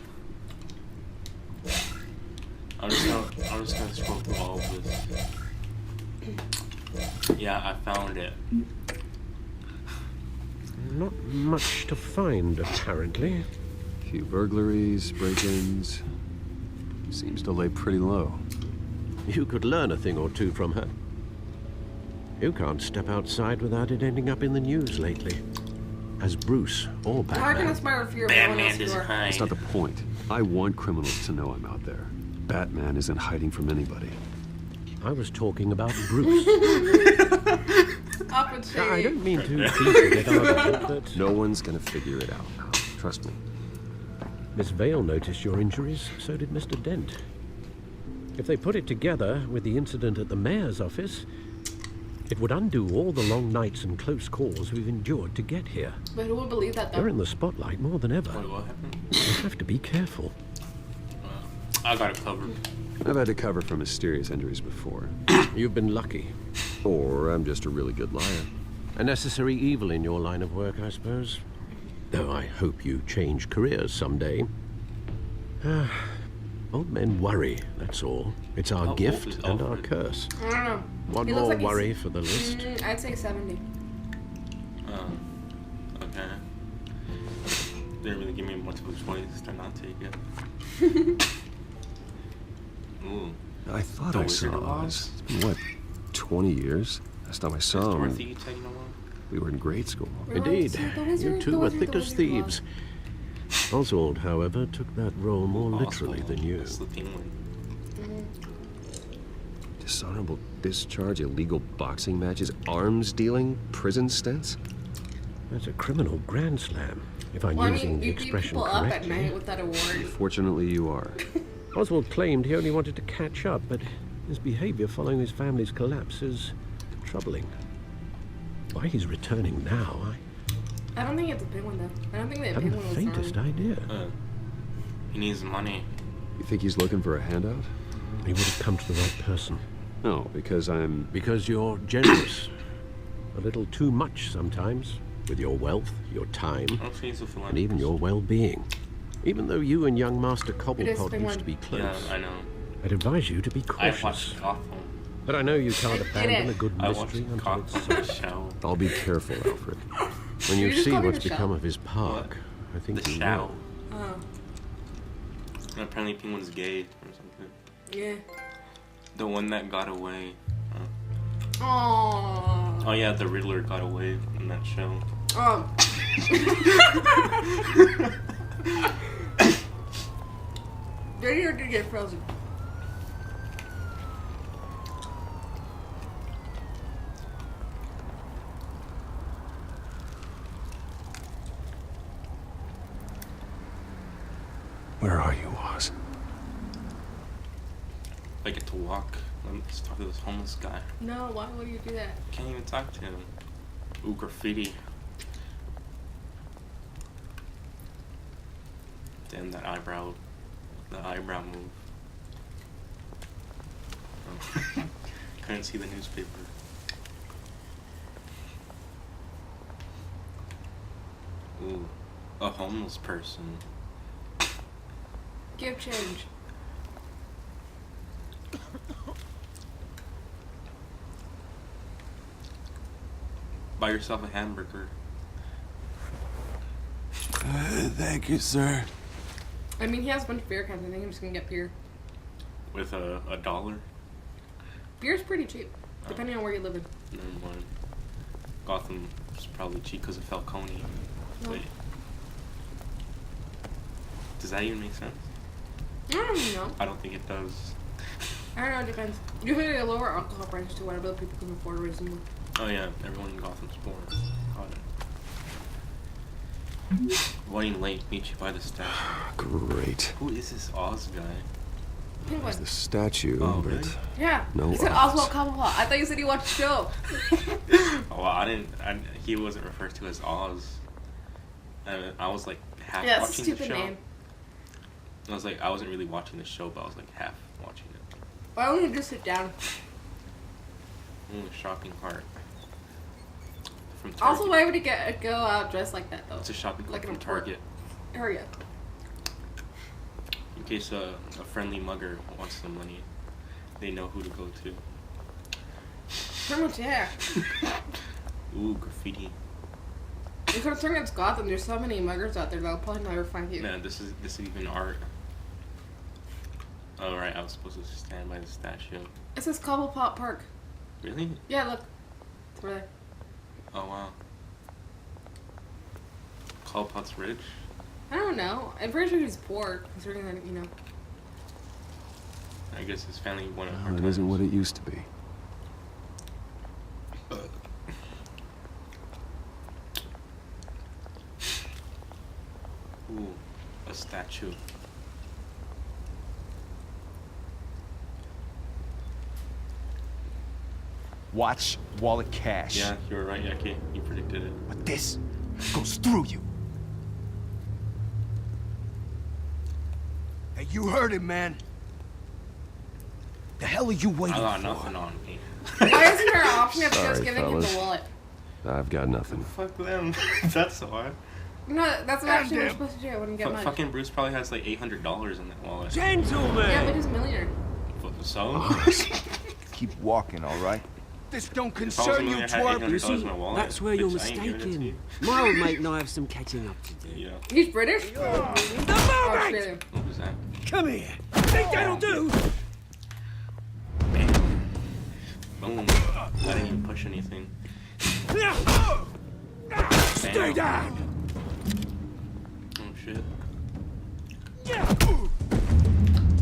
I'm just gonna scroll through all of this. Yeah, I found it. Not much to find, apparently. A few burglaries, break-ins. Seems to lay pretty low. You could learn a thing or two from her. You can't step outside without it ending up in the news lately. As Bruce or How can Batman. inspire fear of everyone else who are- That's not the point. I want criminals to know I'm out there. Batman isn't hiding from anybody. I was talking about Bruce. Up and shady. I don't mean to beat it argument, but No one's gonna figure it out now. Trust me. Miss Vale noticed your injuries, so did Mr. Dent. If they put it together with the incident at the mayor's office, it would undo all the long nights and close calls we've endured to get here. But who would believe that, though? They're in the spotlight more than ever. Wait, what happened? You have to be careful. I got it covered. I've had to cover for mysterious injuries before. You've been lucky. Or I'm just a really good liar. A necessary evil in your line of work, I suppose. Though I hope you change careers someday. Old men worry, that's all. It's our gift and our curse. I don't know. One He more looks like worry for the list. I'd say 70. Oh, okay. Didn't really give me much of a choice to not take it. Ooh. I thought The I Wizard saw of Oz. Oz? It's been, what, 20 years? Last time I saw him, Dorothy tagging along? we were in grade school. Indeed. You two were thick as thieves. Oswald, however, took that role more literally than you. That's the penguin. Dishonorable discharge, illegal boxing matches, arms dealing, prison stints? That's a criminal grand slam, if I'm Well, I using mean, the you beat expression people up at correctly. night with that award. Fortunately, you are. Oswald claimed he only wanted to catch up, but his behavior following his family's collapse is troubling. Why he's returning now, I don't think it's a penguin, though. I don't think I that haven't penguin the was faintest wrong. idea. He needs money. You think he's looking for a handout? He would have come to the right person. No, because I'm... Because you're generous. A little too much sometimes, with your wealth, your time, and even your well-being. Even though you and young Master Cobblepot used to be close, Yeah, I know. I'd advise you to be I cautious. watched Gotham. But I know you can't abandon a good I mystery watched until it's Gotham solved. show. I'll be careful, Alfred. When you You just see called it what's a become shell? of his park, I think The you Shao. will. Oh. And apparently Penguin's gay or something. Yeah. The one that got away. Aww. Oh yeah, the Riddler got away in that show. Oh. Then you're gonna get frozen. Where are you, Oz? I get to walk. Let's talk to this homeless guy. No, why would you do that? Can't even talk to him. Ooh, graffiti. Damn, that eyebrow. The eyebrow move. Oh. Couldn't see the newspaper. Ooh, a homeless person. Give change. Buy yourself a hamburger. Thank you, sir. I mean, he has a bunch of beer cans. I think I'm just gonna get beer. With a $1? Beer's pretty cheap, depending on where you live in. Never mind. Gotham is probably cheap because of Falcone. No. Wait. Does that even make sense? I don't know. I don't think it does. I don't know, it depends. Usually they lower alcohol prices to whatever the people can afford reasonably. Oh yeah, everyone in Gotham's poor. Got it. Running late, meet you by the statue. Great. Who is this Oz guy? Penguin. There's the statue, Oh, but... really? Yeah. No He said Oz. Oswald Cobblepot. I thought you said you watched the show. Oh, well, he wasn't referred to as Oz. I was like half Yeah, it's a watching the stupid show. name. I was like, I wasn't really watching the show, but I was like half watching it. Why don't you just sit down? Ooh, shopping cart. From Target. Also, why would he go out dressed like that, though? It's a shopping cart Like from an Target. Hurry up. In case a friendly mugger wants some money, they know who to go to. Pretty much, yeah. Ooh, graffiti. Because turn against Gotham, there's so many muggers out there they'll probably never find you. Man, this is even art. Oh right, I was supposed to stand by the statue. It says Cobblepot Park. Really? Yeah, look. It's over there. Oh wow. Cobblepot's rich? I don't know. I'm pretty sure he's poor, considering that, you know. I guess his family won a Well, hard it time. isn't what it used to be. Ooh, a statue. Watch, wallet, cash. Yeah, you were right, Yaki. You predicted it. But this goes through you. Hey, you heard it, man. The hell are you waiting I got for? nothing on me. Why isn't there an option of Sorry, just giving him the fellas. wallet? I've got nothing. Fuck them. That's why. No, that's what actually we're supposed to do. I wouldn't get much. Fucking Bruce probably has like $800 in that wallet. Gentlemen! Yeah, but he's a millionaire. So? Keep walking, all right? This don't If I was a concern you, millionaire, I had twerp. $800 in my wallet. That's where you're Bitch, I ain't giving it to mistaken. you. My old mate and I have some catching up to do. Yeah. He's British? Oh, Australian. What was that? Come here. Think that'll do? Boom. I didn't even push anything. Stay down. Oh shit.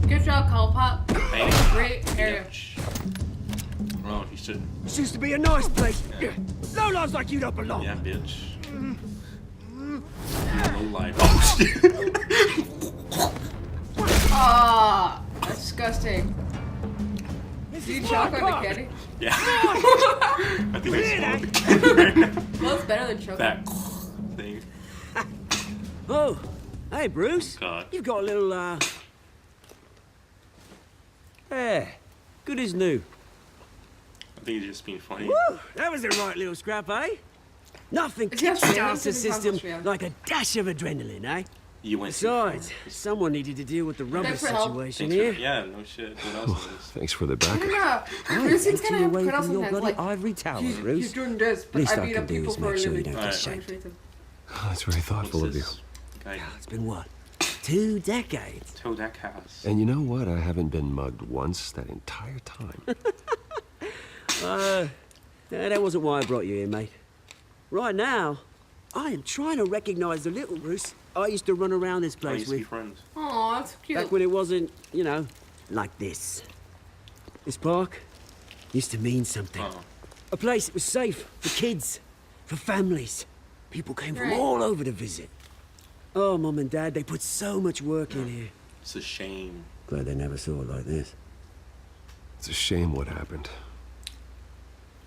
Good job, Call Pop. Bang. Great area. Oh, he should. This used to be a nice place. No lives like you don't belong. Yeah, bitch. No life. Oh shit. Ah, that's disgusting. Did you chocolate the candy? Yeah. I think I swallowed the candy right now. Well, it's better than chocolate. That thing. Oh, hey, Bruce. God. You've got a little, Yeah, good as new. I think he's just being funny. Woo, that was a right little scrap, eh? Nothing Is he Australian? kickstarts the Is he from system Australia? like a dash of adrenaline, eh? You went Besides, someone needed to deal with the rubber Thanks for help. situation Thanks here. for, yeah, no shit. What else is this? Thanks for the I backup. don't know. I Bruce seems take kind you of away put out from your sometimes. bloody Like, ivory tower, he's Bruce. doing this, but Least I I beat can up do people is for make a sure you living. don't get Alright. shanked. That's very thoughtful of you. It's been what? 2 decades. Toe that house. And you know what? I haven't been mugged once that entire time. That wasn't why I brought you here, mate. Right now, I am trying to recognize the little Bruce I used to run around this I place used to be with. friends. Aw, that's cute. Back when it wasn't, you know, like this. This park used to mean something. Oh. A place that was safe for kids, for families. People came from Right. all over to visit. Oh, Mum and Dad, they put so much work in here. It's a shame. Glad they never saw it like this. It's a shame what happened.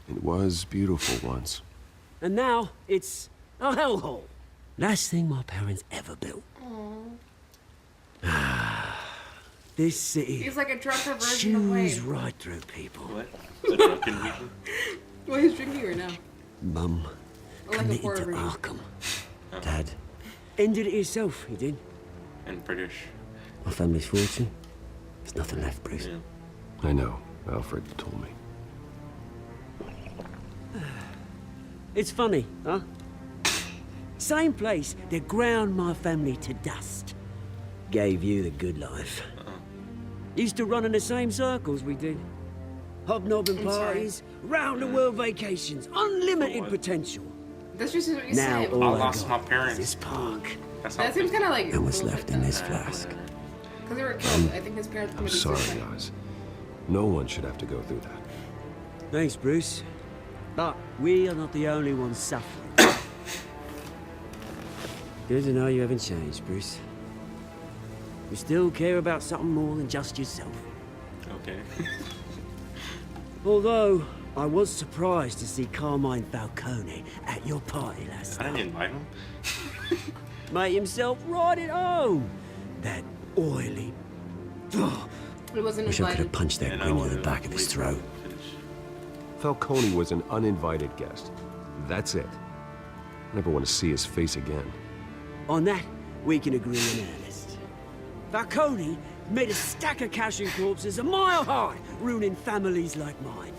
It was beautiful once. And now, it's a hellhole. Last thing my parents ever built. This city He's like a drunker version of chews Wayne. right through people. What? The drunken region? Well, he's drinking right now. Mum Like a committed poor to version. Arkham. Dad ended it himself, he did. And British. My family's fortune. There's nothing left, Bruce. Yeah. I know. Alfred told me. It's funny, huh? Same place that ground my family to dust. Gave you the good life. Used to run in the same circles we did. Hobnobbing I'm sorry. parties, round-the-world vacations, unlimited potential. That's just what you Now said. all I I lost got my parents. is this park. That's That seems kind of like. And what's left in this flask. Because they were killed. I think his parents I'm committed sorry, suicide. guys. No one should have to go through that. Thanks, Bruce. But we are not the only ones suffering. Good to know you haven't changed, Bruce. You still care about something more than just yourself. Okay. Although, I was surprised to see Carmine Falcone at your party last I night. didn't invite him. Made himself right at home. That oily... It wasn't Wish I could have invited. punched that grin in the back of his throat. Falcone was an uninvited guest. That's it. Never want to see his face again. On that, we can agree in earnest. Falcone made a stack of cashing corpses a mile high, ruining families like mine.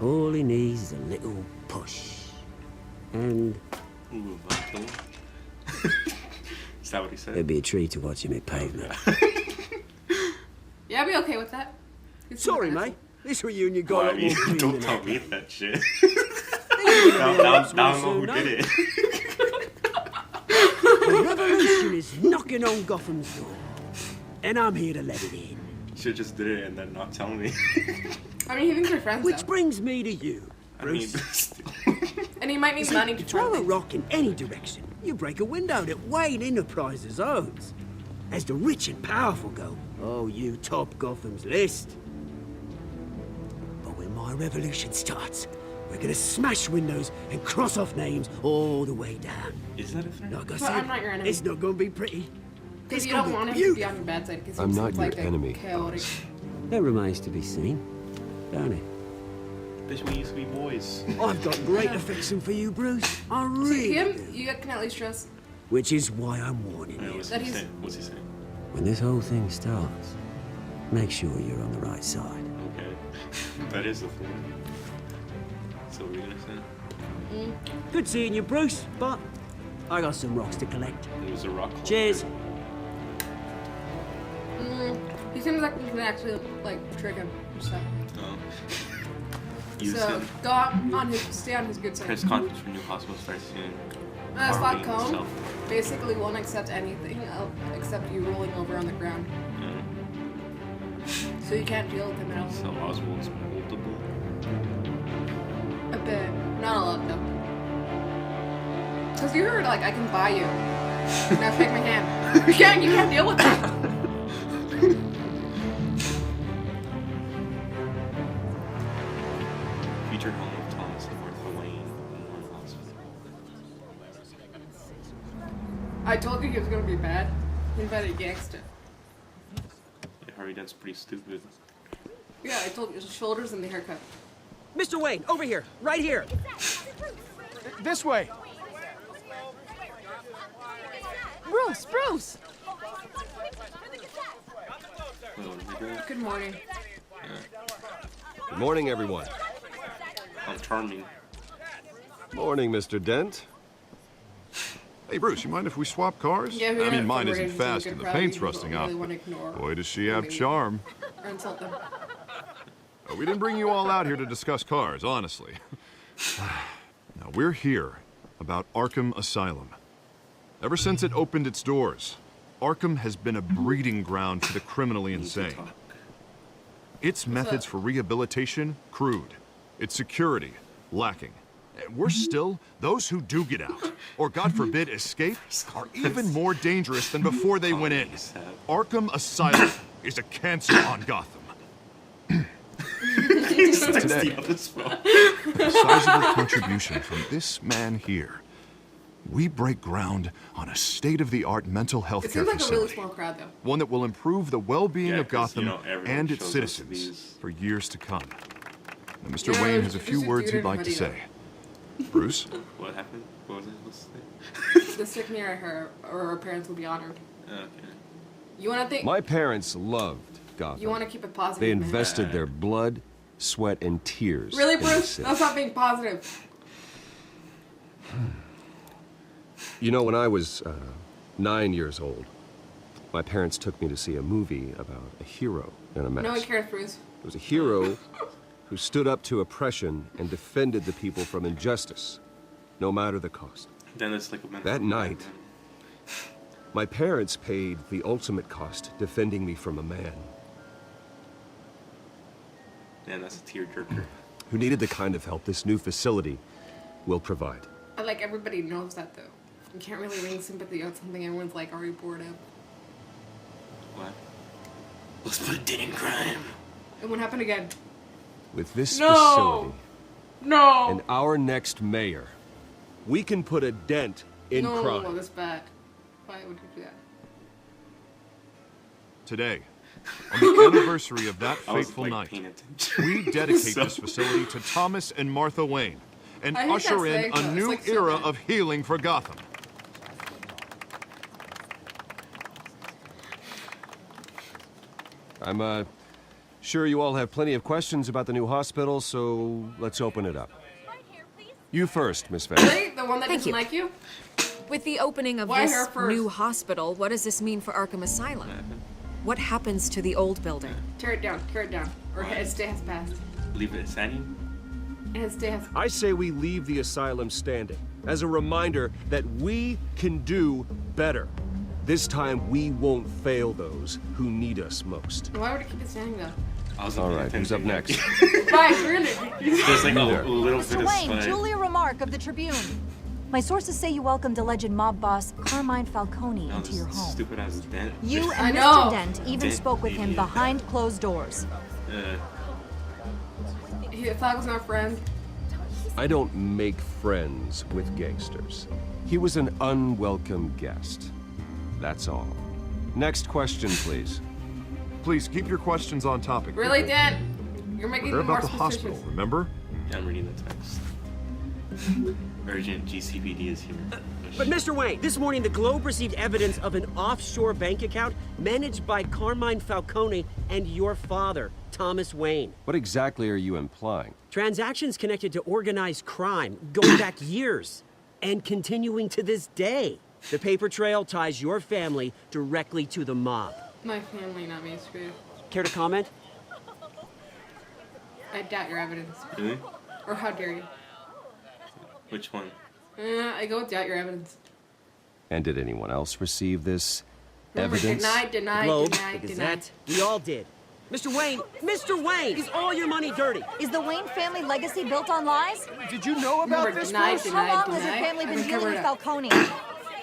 All he needs is a little push. And Ooh, kill him. Is that what he said? it'd be a treat to watch him hit pavement. Yeah, I'd be okay with that. He's Sorry, an mate. This reunion got Well, a lot more green don't than tell I me that shit. Now Now I know who did it. The revolution is knocking on Gotham's door. And I'm here to let it in. Should just did it and then not tell me. I mean, he thinks we're friends, Which though. brings me to you, I mean, Bruce. And he might need money to Throw try a things. rock in any direction, you break a window that Wayne Enterprises owns. As the rich and powerful go, oh, you top Gotham's list. But when my revolution starts, we're gonna smash windows and cross off names all the way down. Is that a threat? Like I But said, I'm not your enemy. it's not gonna be pretty. Because It's you gonna don't be want him to beautiful. be on your bad side. Because I'm he not seems your like a enemy, chaotic. Alice. That remains to be seen, don't it? Bitch, we used to be boys. I've got great affection for you, Bruce. I really Him, do. you can at least trust. Which is why I'm warning you. What's That he he's- saying? What's he saying? When this whole thing starts, make sure you're on the right side. Okay. That is the thing. So what are you gonna say? Good seeing you, Bruce, but I got some rocks to collect. It was a rock. Cheers. He seems like we can actually like trick him and stuff. Use So him. go on his, stay on his good side. Press conference for new hospital starts soon. Spot Harvey Cone himself. basically won't accept anything except you rolling over on the ground. So you can't deal with him at all. So Oswald's multiple. A bit. Not a lot though. Because you heard like I can buy you. Now shake my hand. You can't deal with that. Future home of Thomas and Martha Wayne. I told you he was gonna be bad. He invited a gangster. Yeah, Harvey Dent's pretty stupid. Yeah, I told you his shoulders and the haircut. Mr. Wayne, over here, right here. This way. Bruce, Bruce! Good morning. Good morning, everyone. I'm charming. Morning, Mr. Dent. Hey, Bruce, you mind if we swap cars? Yeah, we I have mean, mine isn't conversations, fast we and could the probably paint's rusting really off. wanna ignore Boy, does she have maybe. charm. Or insult them. We didn't bring you all out here to discuss cars, honestly. Now, we're here about Arkham Asylum. Ever since it opened its doors, Arkham has been a breeding ground for the criminally insane. Its methods for rehabilitation, crude. Its security, lacking. And worse still, those who do get out, or God forbid escape, are even more dangerous than before they went in. Arkham Asylum is a cancer on Gotham. Today, a sizable contribution from this man here. We break ground on a state-of-the-art mental health It care seems like a facility. really small crowd though. One that will improve the well-being Yeah, of 'cause, Gotham you know, everyone and its shows up to citizens these. for years to come. Now, Mr. Yeah, Wayne has a just few a words dude he'd in a like to hoodie, say. Bruce? What happened? What was it? What's the The sick near her or her parents will be honored. Okay. You wanna think My parents loved Gotham. you wanna keep it positive. They man. invested their blood, sweat, and tears. Really, in the Bruce? city. That's not being positive. You know, when I was 9 years old, my parents took me to see a movie about a hero in a mess. No one cares, Bruce. It was a hero who stood up to oppression and defended the people from injustice, no matter the cost. Then it's like a mental That night, my parents paid the ultimate cost defending me from a man Man, that's a tearjerker. who needed the kind of help this new facility will provide. I like everybody knows that though. You can't really ring sympathy on something everyone's like already bored of. What? Let's put a dent in crime. And what happened again? With this No! facility No! and our next mayor, we can put a dent in no, crime. that's bad. Why would you do that? Today, on the anniversary of that I was, fateful like, night, paying attention. we dedicate So- this facility to Thomas and Martha Wayne and I hate usher that in saying, though. a It's, new like, so era bad. of healing for Gotham. I'm sure you all have plenty of questions about the new hospital, so let's open it up. You first, Miss Vance. Really? The one that Thank doesn't you. like you? With the opening of Why this her first? new hospital, what does this mean for Arkham Asylum? What happens to the old building? Tear it down, or its day has passed. Leave it standing? And its day has I say we leave the asylum standing as a reminder that we can do better. This time we won't fail those who need us most. Why would it keep it standing though? I was All right, who's up next? Guys, we're in it. There's like a There. little Mr. bit of Wayne, sweat. Julia Remark of the Tribune. My sources say you welcomed alleged mob boss Carmine Falcone No, into this your home. stupid ass dent. You I and know. Mr. Dent even Dent spoke with him idiot. behind closed doors. He thought it was our friend. I don't make friends with gangsters. He was an unwelcome guest. That's all. Next question, please. please keep your questions on topic. Really, Dad? You're making They're me more about the suspicious. hospital, remember? Yeah, I'm reading the text. Urgent GCPD is here. But Mr. Wayne, this morning the Globe received evidence of an offshore bank account managed by Carmine Falcone and your father, Thomas Wayne. What exactly are you implying? Transactions connected to organized crime going back years and continuing to this day. The paper trail ties your family directly to the mob. My family, not me, screwed. Care to comment? I doubt your evidence. Really? Or how dare you? Which one? I go with doubt your evidence. And did anyone else receive this Remember, evidence? deny, Globe, deny. the Gazette. We all did. Mr. Wayne, is all your money dirty? Is the Wayne family legacy built on lies? Did you know about Remember, this, deny, Bruce? deny, How long deny. has your family been I've been dealing with covered up. Falcone?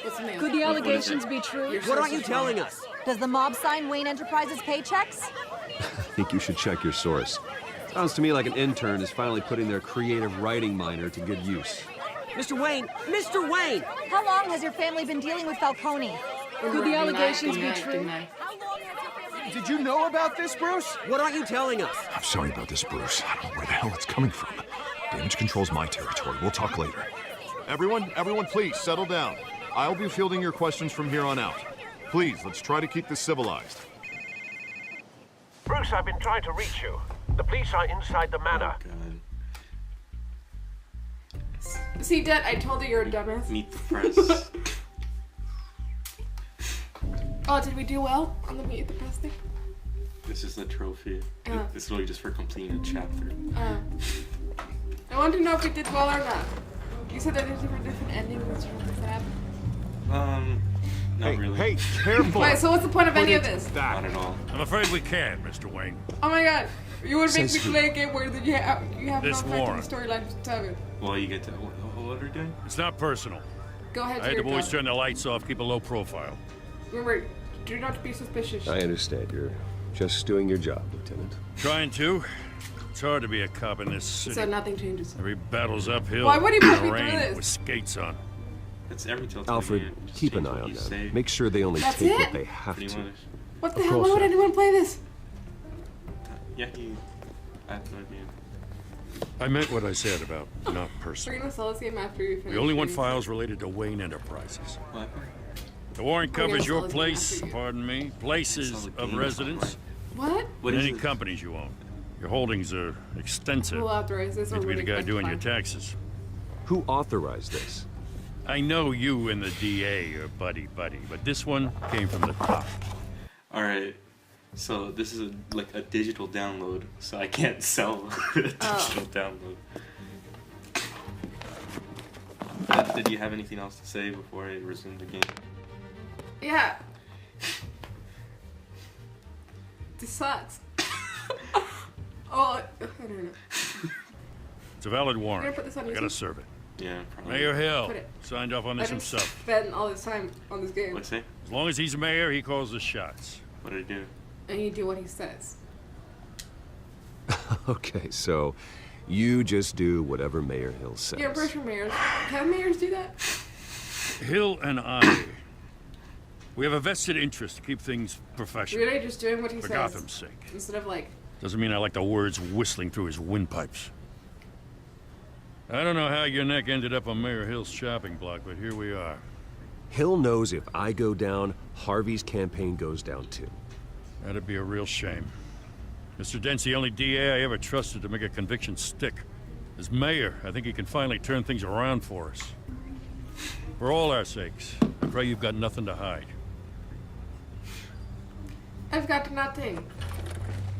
What's the name? Could the allegations be true? What aren't you telling us? Does the mob sign Wayne Enterprises paychecks? I think you should check your source. Sounds to me like an intern is finally putting their creative writing minor to good use. Mr. Wayne! How long has your family been dealing with Falcone? Could the allegations be true? Did you know about this, Bruce? What aren't you telling us? I'm sorry about this, Bruce. I don't know where the hell it's coming from. Damage control's my territory. We'll talk later. Everyone, please settle down. I'll be fielding your questions from here on out. Please, let's try to keep this civilized. Bruce, I've been trying to reach you. The police are inside the manor. God. See, Dad, I told you you're a dumbass. Meet the press. Oh, did we do well on the meet the press thing? This is the trophy. Oh. It's literally just for completing a chapter. I want to know if we did well or not. You said that there's different endings. Not really. Hey, careful! Wait, so what's the point of any of this? Not at all. I'm afraid we can't, Mr. Wayne. Oh my god. You would make me Says who? play a game where you have no This effect on warrant. the storyline to tell me. Well, you get to. What are we doing? It's not personal. Go ahead, I had your the boys job. turn the lights off, keep a low profile. Remember, do not be suspicious. I understand. You're just doing your job, Lieutenant. Trying to. It's hard to be a cop in this city. So nothing changes. Every battle's uphill. Why would he in put the me through rain this? with skates on. It's every Telltale Alfred, game. Just keep an change eye what on you them. say. Make sure they only That's take it? what they have Pretty to. much. What the Of hell? course, Why would sir. anyone play this? Yeah, I have no idea. I meant what I said about not We're personal. gonna sell this game after you finish. We only want reading. files related to Wayne Enterprises. What? The warrant We're gonna covers sell your this game place, after you. pardon me, places Sell the of game, residence, What? What and is any it? companies you own. Your holdings are extensive. Who authorized this? You need to be the Or guy really doing your fine? taxes. Who authorized this? I know you and the DA are buddy-buddy, but this one came from the top. All right. So this is like a digital download, so I can't sell a digital download. Did you have anything else to say before I resume the game? Yeah. This sucks. Oh, I don't know. It's a valid You're warrant. gonna put this on I gotta YouTube? serve it. Yeah, probably. Mayor Hill Put it. signed off on I this just himself. spent all this time on this game. What's it? As long as he's mayor, he calls the shots. What did I do? And you do what he says. Okay, so you just do whatever Mayor Hill says. You're pretty sure mayors. Can mayors do that? Hill and I, we have a vested interest to keep things professional. Really just doing what he For says. Gotham's sake. Instead of like, Doesn't mean I like the words whistling through his windpipes. I don't know how your neck ended up on Mayor Hill's shopping block, but here we are. Hill knows if I go down, Harvey's campaign goes down too. That'd be a real shame. Mr. Dent's the only DA I ever trusted to make a conviction stick. As mayor, I think he can finally turn things around for us. For all our sakes, I pray you've got nothing to hide. I've got nothing.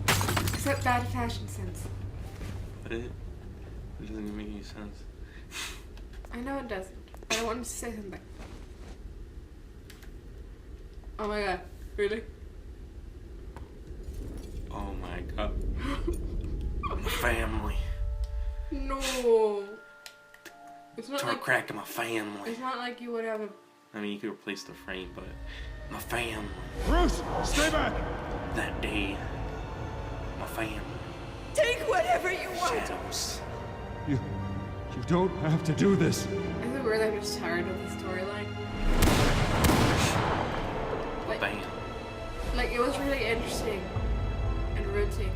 Except bad fashion sense. But it doesn't even make any sense. I know it doesn't. But I wanted to say something. Oh my god. Really? Oh my god. My family. No. It's not Tore like crack to my family. it's not like you would have a. I mean, you could replace the frame, but my family. Bruce, stay back! That day, my family. Take whatever you want. Shadows. You don't have to do this. Is it weird that I'm just tired of the storyline? Like, Bam. like, it was really interesting and routine.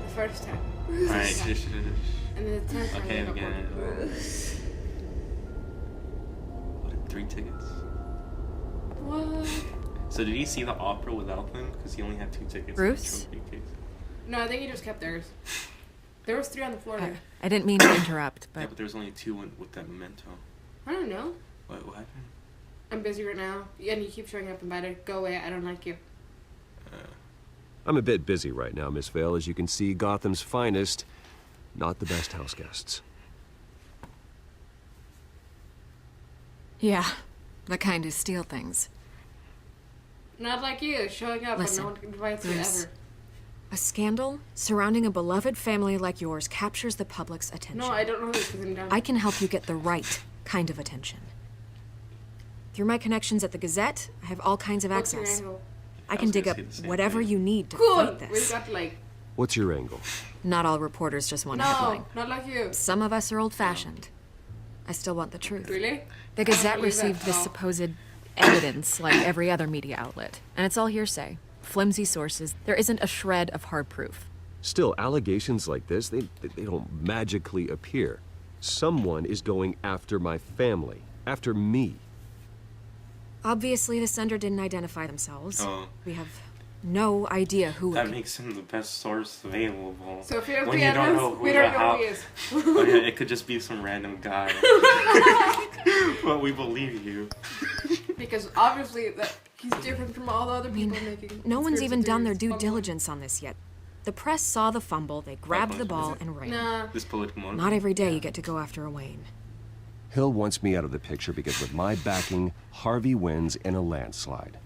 The first time. Alright, And then the 10th time. okay, I got again. bored. What, 3 tickets? What? So did he see the opera without them? Because he only had 2 tickets. Bruce? In the trophy case. No, I think he just kept theirs. There was 3 on the floor there. I didn't mean to interrupt, but... Yeah, but there was only 2 with that memento. I don't know. What happened? I'm busy right now, and you keep showing up invited. Go away, I don't like you. I'm a bit busy right now, Miss Vale. As you can see, Gotham's finest, not the best house guests. Yeah, the kind who steal things. Not like you, showing up Listen, when no one invites you Bruce, ever. a scandal surrounding a beloved family like yours captures the public's attention. No, I don't know this because I'm done. I can help you get the right kind of attention. Through my connections at the Gazette, I have all kinds of What's your access. angle? I can dig up whatever you need to Cool. fight this. We've got like... What's your angle? Not all reporters just want a No, headline. not like you. Some of us are old-fashioned. I still want the truth. Really? The I Gazette don't believe that received at this all. supposed evidence like every other media outlet. And it's all hearsay. Flimsy sources. There isn't a shred of hard proof. Still, allegations like this, they don't magically appear. Someone is going after my family, after me. Obviously, the sender didn't identify themselves. Oh. We have no idea who That it makes him the best source available. So if you have when the you don't evidence, know who we or don't know how, who he is. Oh, yeah, it could just be some random guy. But we believe you. Because obviously that he's different from all the other people making. No one's even done their due conspiracy diligence on this yet. The press saw the fumble, they grabbed the ball and ran. Nah. This political motive. Not every day you get to go after a Wayne. Hill wants me out of the picture because with my backing, Harvey wins in a landslide.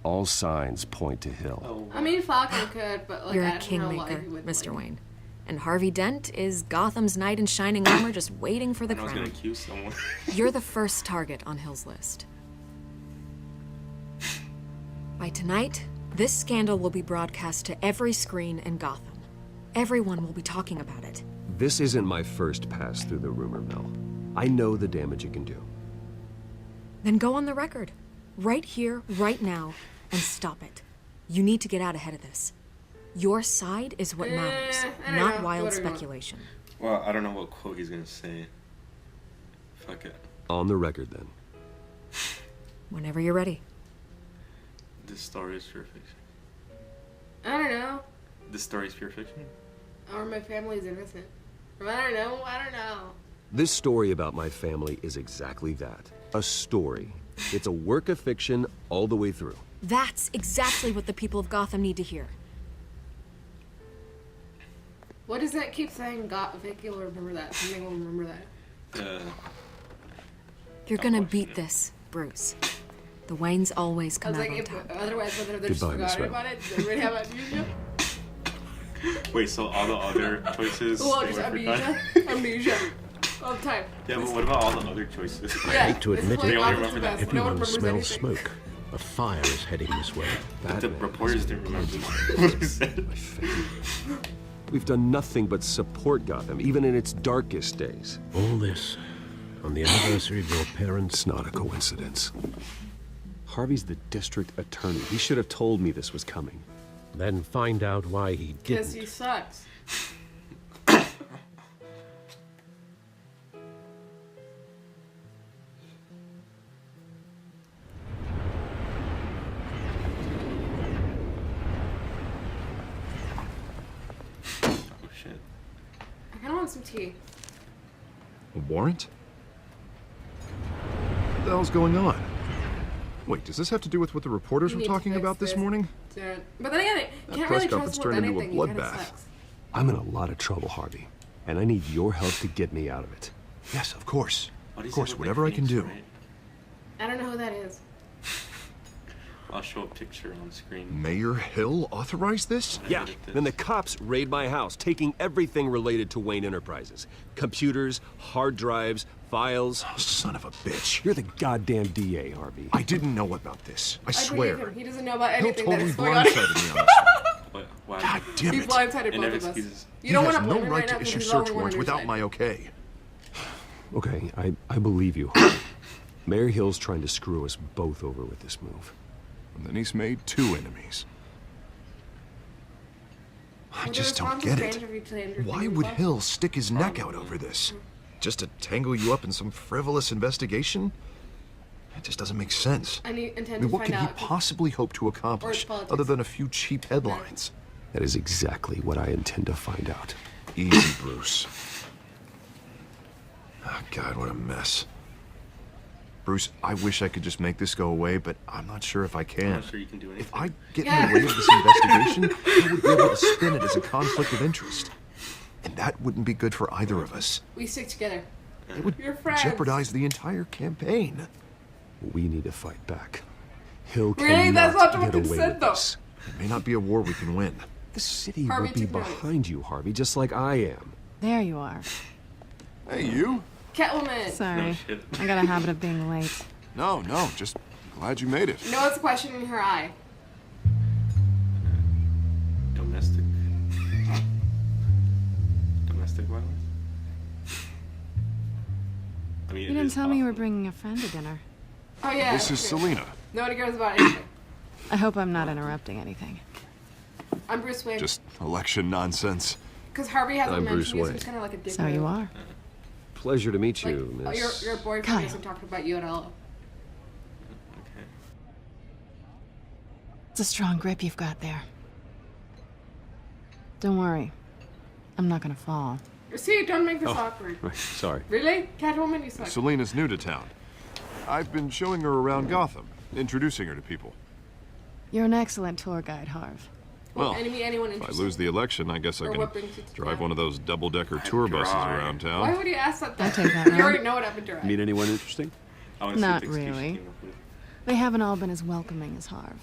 All signs point to Hill. Oh. I mean, Falcon could, but like You're I a don't know why kingmaker, he would. Mr. Wayne. And Harvey Dent is Gotham's knight in shining armor just waiting for the I was gonna crown. accuse someone. You're the first target on Hill's list. By tonight, this scandal will be broadcast to every screen in Gotham. Everyone will be talking about it. This isn't my first pass through the rumor mill. I know the damage it can do. Then go on the record. Right here, right now, and stop it. You need to get out ahead of this. Your side is what matters, I don't not know. wild What do you want? speculation. Well, I don't know what quote he's gonna say. Fuck it. On the record, then. Whenever you're ready. This story is pure fiction. I don't know. This story is pure fiction? Or my family's innocent. I don't know. I don't know. This story about my family is exactly that. A story. It's a work of fiction all the way through. That's exactly what the people of Gotham need to hear. What does that keep saying? Vicky will remember that. Something will remember that. You're gonna beat this, Bruce. The Waynes always I come was out like, on top. otherwise, whether they just Goodbye, Miss forgot Vale. about it, does everybody have amnesia? Wait, so all the other choices Well, were just forgotten? amnesia. All the time. Yeah, but what about all the other choices? I hate to this is admit what it, Gotham's remember that. best. No one everyone remembers smells anything. smoke. A fire is heading this way. But the reporters didn't remember what he said. We've done nothing but support Gotham, even in its darkest days. All this on the anniversary of your parents' It's not a coincidence. Harvey's the district attorney. He should have told me this was coming. Then find out why he Because didn't. he sucks. Oh shit. I kind of want some tea. A warrant? What the hell's going on? Wait, does this have to do with what the reporters You were need to talking fix about this this. morning? But then again, That you can't press really conference trust him with turned into a anything. He kinda bloodbath. sucks. I'm in a lot of trouble, Harvey, and I need your help to get me out of it. Yes, of course. What Of is course, it with whatever I can Phoenix, do. right? I don't know who that is. I'll show a picture on screen. Mayor Hill authorized this? Yeah, then the cops raid my house, taking everything related to Wayne Enterprises. Computers, hard drives, files. Oh, son of a bitch. You're the goddamn DA, Harvey. I didn't know about this. I believe swear. him. He doesn't know about Hill anything totally that's going on. blindsided me on this one. Wow. God damn He it. blindsided And both no of us. excuses. You don't He want has to no blame him right right now to because issue he's the only search one on warrants your without side. my okay. Okay, I believe you, Harvey. Mayor Hill's trying to screw us both over with this move. And then he's made 2 enemies. I just don't get it. Why would Hill stick his neck out over this? Just to tangle you up in some frivolous investigation? It just doesn't make sense. I mean, what could he possibly hope to accomplish other than a few cheap headlines? That is exactly what I intend to find out. Easy, Bruce. Oh, God, what a mess. Bruce, I wish I could just make this go away, but I'm not sure if I can. I'm not sure you can do anything. If I get in the way of this investigation, I would be able to spin it as a conflict of interest. And that wouldn't be good for either of us. We stick together. It would You're friends. jeopardize the entire campaign. We need to fight back. Hill Really? That's not cannot what get they away said, with though. this. It may not be a war we can win. The city Harvey will be took notes. behind you, Harvey, just like I am. There you are. Hey, you? Catwoman. Sorry. I got a habit of being late. No, just glad you made it. You know what's the question in her eye? Domestic violence? I mean, You didn't tell me you were bringing a friend to dinner. Oh yeah. This is Selena. Nobody cares about anything. I hope I'm not interrupting anything. I'm Bruce Wayne. Just election nonsense. Because Harvey hasn't I'm mentioned Bruce you, so Wayne. he's kind of like a dick. So you are. Pleasure to meet Like, you, oh, Miss. your boyfriend Kyle. isn't talking about you at all. Okay. It's a strong grip you've got there. Don't worry. I'm not gonna fall. See, don't make this awkward. Right, sorry. Really? Catwoman, you suck. Selena's new to town. I've been showing her around Gotham, introducing her to people. You're an excellent tour guide, Harv. Well, anyone if I interested? lose the election, I guess I Or can what brings you to drive town? one of those double-decker tour buses around Why town. would you ask that? I'll take that You round. already know what I've been doing. Meet anyone interesting? I wanna see Not the excuse she really. came up with. They haven't all been as welcoming as Harv.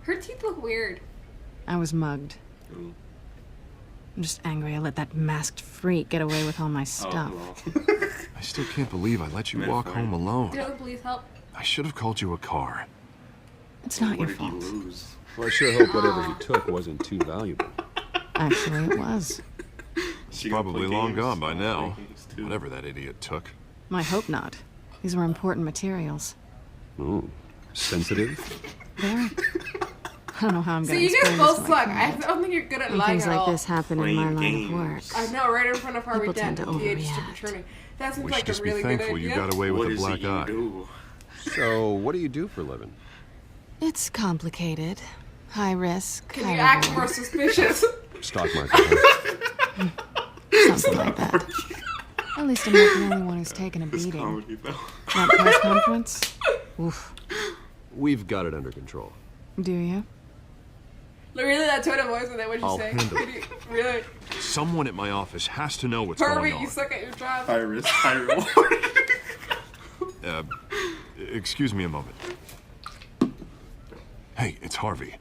Her teeth look weird. I was mugged. Ooh. I'm just angry I let that masked freak get away with all my stuff. well. I still can't believe I let you walk home alone. Did the police help? I should have called you a car. It's not your What did he fault. lose? Well, I sure hope whatever he took wasn't too valuable. Actually, it was. It's She gonna probably play long games? gone by I'll now. play games too. Whatever that idiot took. I hope not. These were important materials. Ooh, sensitive? Very. I don't know how I'm gonna See, you guys explain this both to my suck. I client. don't think you're good at When lying things at like all. this happen in my Playing line of work. games. I know, right in front of Harvey People tend Dent, to the district overreact. attorney. That seems We like should a just be really good thankful idea. you got away What with a is black it you eye. do? So, what do you do for a living? It's complicated. High risk. Can high you act reward. more suspicious? Stock market. Huh? Something like that. At least I'm not the only one who's taken a This beating. comedy though. That press conference? Oof. We've got it under control. Do you? Really, that tone of voice and then what you I'll say? handle Could you, really? Someone at my office has to know what's Harvey, going you on. suck at your job. High risk, high reward. Excuse me a moment. Hey, it's Harvey.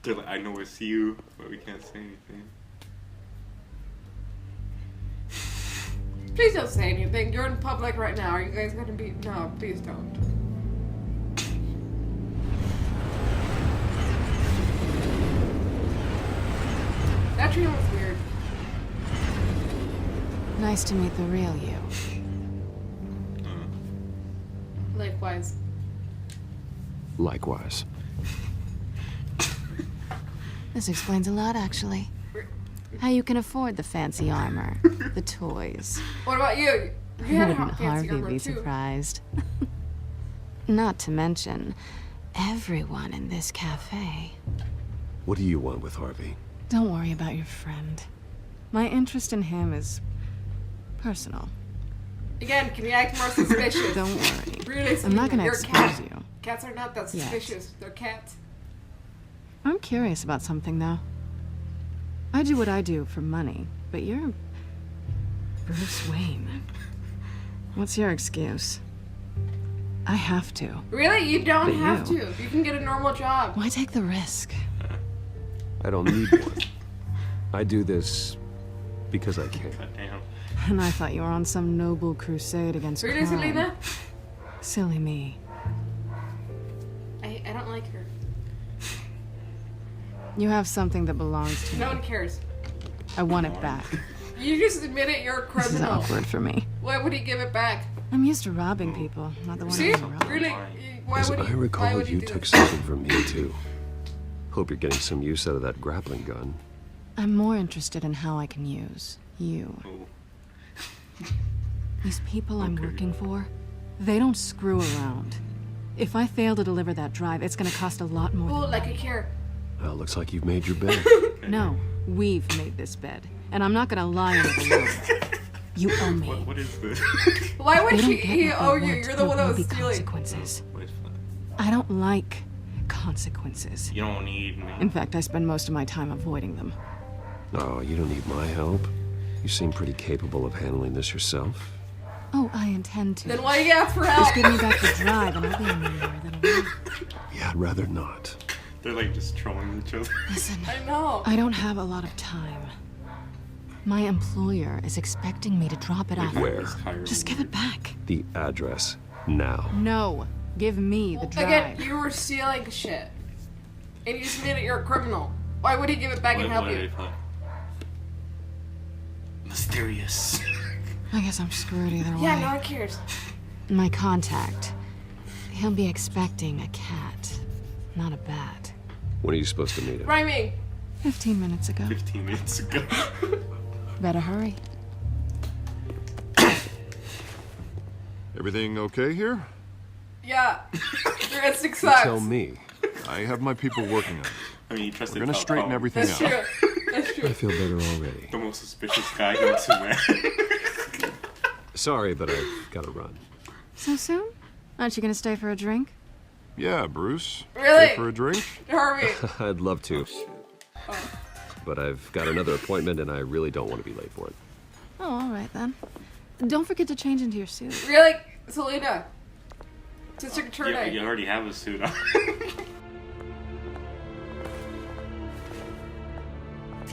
They're like, I know it's you, but we can't say anything. Please don't say anything. You're in public right now. Are you guys gonna be? No, please don't. That tree looks weird. Nice to meet the real you. Likewise. Likewise. This explains a lot, actually. How you can afford the fancy armor, the toys. What about you? You had Wouldn't fancy Harvey armor be too. surprised? Not to mention, everyone in this cafe. What do you want with Harvey? Don't worry about your friend. My interest in him is personal. Again, can you act more suspicious? Don't worry. Really, I'm not gonna you're a expose cat. you. Cats are not that Yet. suspicious. They're cats. I'm curious about something, though. I do what I do for money, but you're Bruce Wayne. What's your excuse? I have to. Really? You don't But have you- to. You can get a normal job. Why take the risk? I don't need one. I do this because I can. Damn. And I thought you were on some noble crusade against Really, crime. Selena? Silly me. I don't like her. You have something that belongs to No me. one cares. I want it back. You just admitted you're a This is criminal. awkward for me. Why would he give it back? I'm used to robbing people, not the one See? who's robbed. Really? Why As would I he? Why recall, would he you do took this? something from me too. Hope you're getting some use out of that grappling gun. I'm more interested in how I can use you. These people I'm working for, they don't screw around. If I fail to deliver that drive, it's gonna cost a lot more than like a cure. Well, looks like you've made your bed. No, we've made this bed. And I'm not gonna lie on it alone. You owe me. What is this? Why would They don't he get what owe they you? want. You're the There one that will was be stealing. consequences. I don't like consequences. You don't need me. In fact, I spend most of my time avoiding them. Oh, you don't need my help. You seem pretty capable of handling this yourself. Oh, I intend to. Then why do you ask for help? Just give me back the drive and I'll be in the mirror that'll Yeah, I'd rather not. They're like just trolling each other. Listen, I know. I don't have a lot of time. My employer is expecting me to drop it off. Where? Just give it back. The address, now. No, give me the drive. Again, you were stealing shit. And you just made it you're a criminal. Why would he give it back and help you? Mysterious. I guess I'm screwed either way. Yeah, no one cares. My contact. He'll be expecting a cat, not a bat. When are you supposed to meet him? Rhyming. 15 minutes ago. 15 minutes ago. Better hurry. Everything okay here? Yeah. Your instinct You sucks. tell me. I have my people working on it. I mean, you trusted We're gonna straighten everything That's out. true. That's true. I feel better already. The most suspicious guy goes to man. Sorry, but I've got to run. So soon? Aren't you gonna stay for a drink? Yeah, Bruce. Really? Stay for a drink? Harvey. I'd love to. But I've got another appointment and I really don't want to be late for it. Oh, all right then. Don't forget to change into your suit. Really? Selena. Sister Katrina. Yeah, you already have a suit on.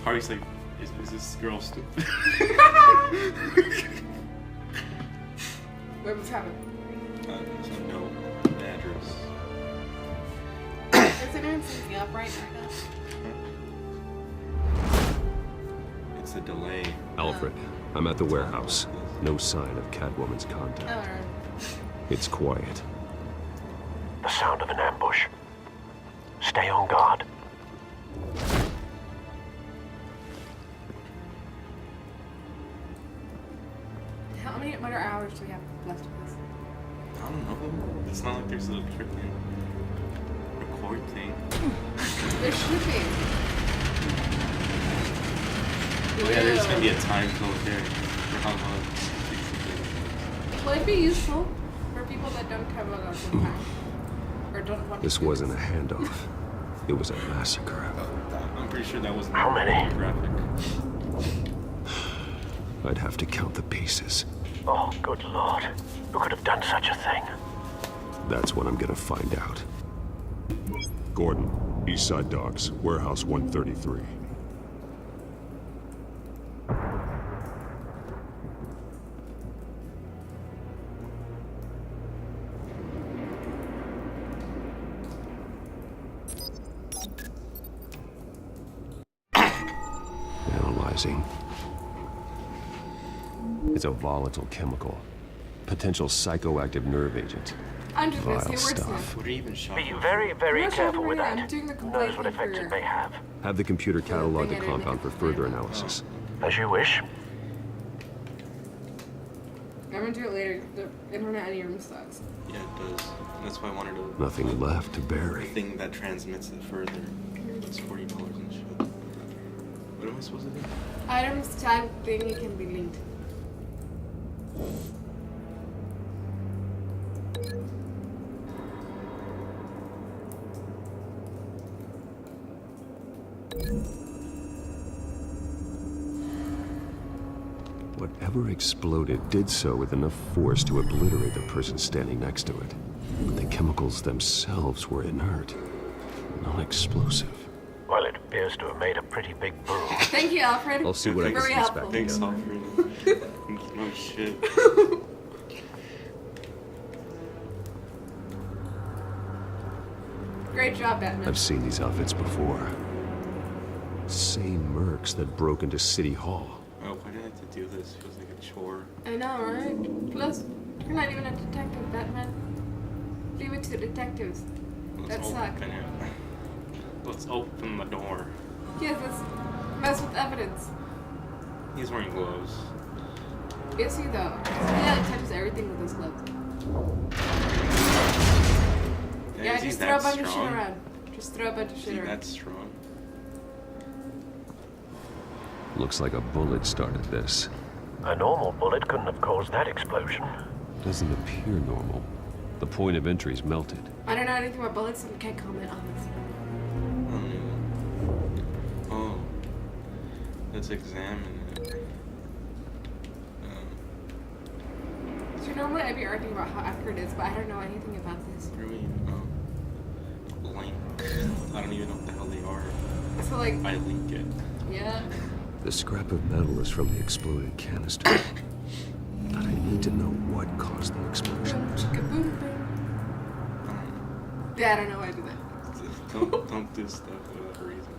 Harvey's like, is this girl stupid? Wait, what's happening? So no address. Is anyone sleeping up right now? It's a delay. Alfred, I'm at the warehouse. No sign of Catwoman's contact. Alright. It's quiet. The sound of an ambush. Stay on guard. How many other hours do we have left of this? I don't know. It's not like there's a freaking record thing. There should be. Oh yeah, there's gonna be a time code there for how long. Will it be useful for people that don't have a lot of time? Or don't want This to do wasn't a handoff. It was a massacre. I'm pretty sure that was How many? graphic. I'd have to count the pieces. Oh, good lord. Who could have done such a thing? That's what I'm gonna find out. Gordon, Eastside Docks, Warehouse 133. Analyzing. It's a volatile chemical. Potential psychoactive nerve agent. I'm just gonna Vile say words stuff. What are you even shot? Be very, very I'm not careful with sure that. I'm doing the Who knows what complaint effects for- it may have. Have the computer catalog the compound for further analysis. As you wish. I'm gonna do it later. The internet in your room sucks. Yeah, it does. That's why I wanted to. Nothing left to bury. The thing that transmits it further. It's $40 and shit. What am I supposed to do? Items tag thingy can be linked. Whatever exploded did so with enough force to obliterate the person standing next to it. But the chemicals themselves were inert, non-explosive. Well, it appears to have made a pretty big boom. Thank you, Alfred. I'll see what I can Very squeeze helpful. back Thanks, together. Alfred. Oh shit. Great job, Batman. I've seen these outfits before. Same mercs that broke into City Hall. Oh, why did I have to do this? Feels like a chore. I know, right? Plus, you're not even a detective, Batman. Leave it to detectives. That That's all sucks. kinda- Let's open the door. Yes, let's mess with evidence. He's wearing gloves. Is he though? He like touches everything with his gloves. Yeah, just throw a bunch of shit around. Just throw a bunch of shit around. That's strong. Looks like a bullet started this. A normal bullet couldn't have caused that explosion. Doesn't appear normal. The point of entry's melted. I don't know anything about bullets, so I can't comment on this. Oh. Let's examine it. So normally I'd be arguing about how accurate it is, but I don't know anything about this. Link. I don't even know what the hell they are. So like... I link it. Yeah. The scrap of metal is from the exploded canister. But I need to know what caused the explosion. Yeah, I don't know why I do that. Don't do stuff without a reason.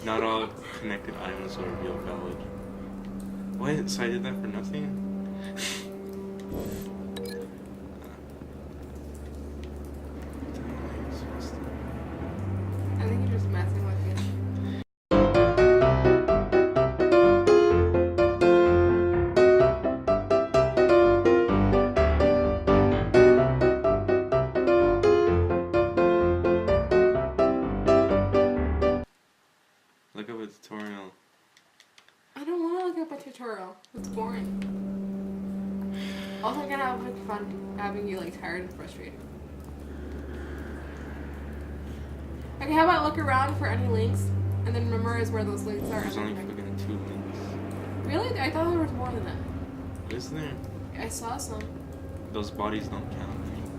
Not all connected items will reveal valid. What? So I did that for nothing? I think you're just messing with me. Look up a tutorial. I don't want to look up a tutorial. It's boring. Also, I'm gonna have like fun having you like tired and frustrated. Okay, how about look around for any links and then memorize where those links are. There's only fucking 2 links. Really? I thought there was more than that. Is there? I saw some. Those bodies don't count anymore.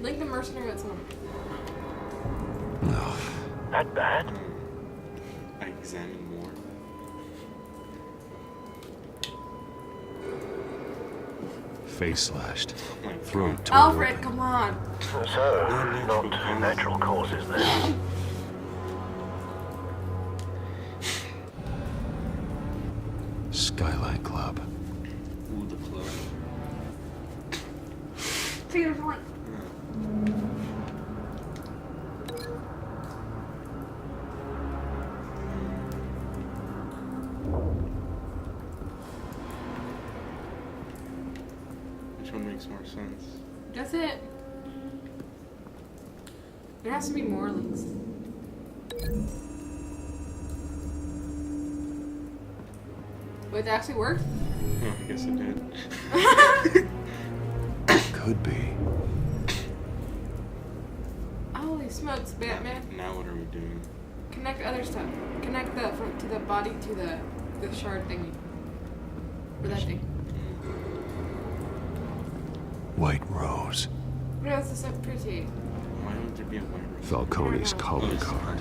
Link the mercenary at someone. No. That bad? I examine more. Face slashed. Throat torn. Alfred, come on. So, not natural causes then. Skyline Club. Ooh, the club. See, there's one. Which one makes more sense? That's it. There has to be more links. Wait, it actually worked? Oh, I guess it did. Could be. Holy smokes, Batman. Now what are we doing? Connect other stuff. Connect the to the body to the shard thingy. Or that thing. White Rose. What else is so pretty? Why would there be a white rose? Falcone's calling card.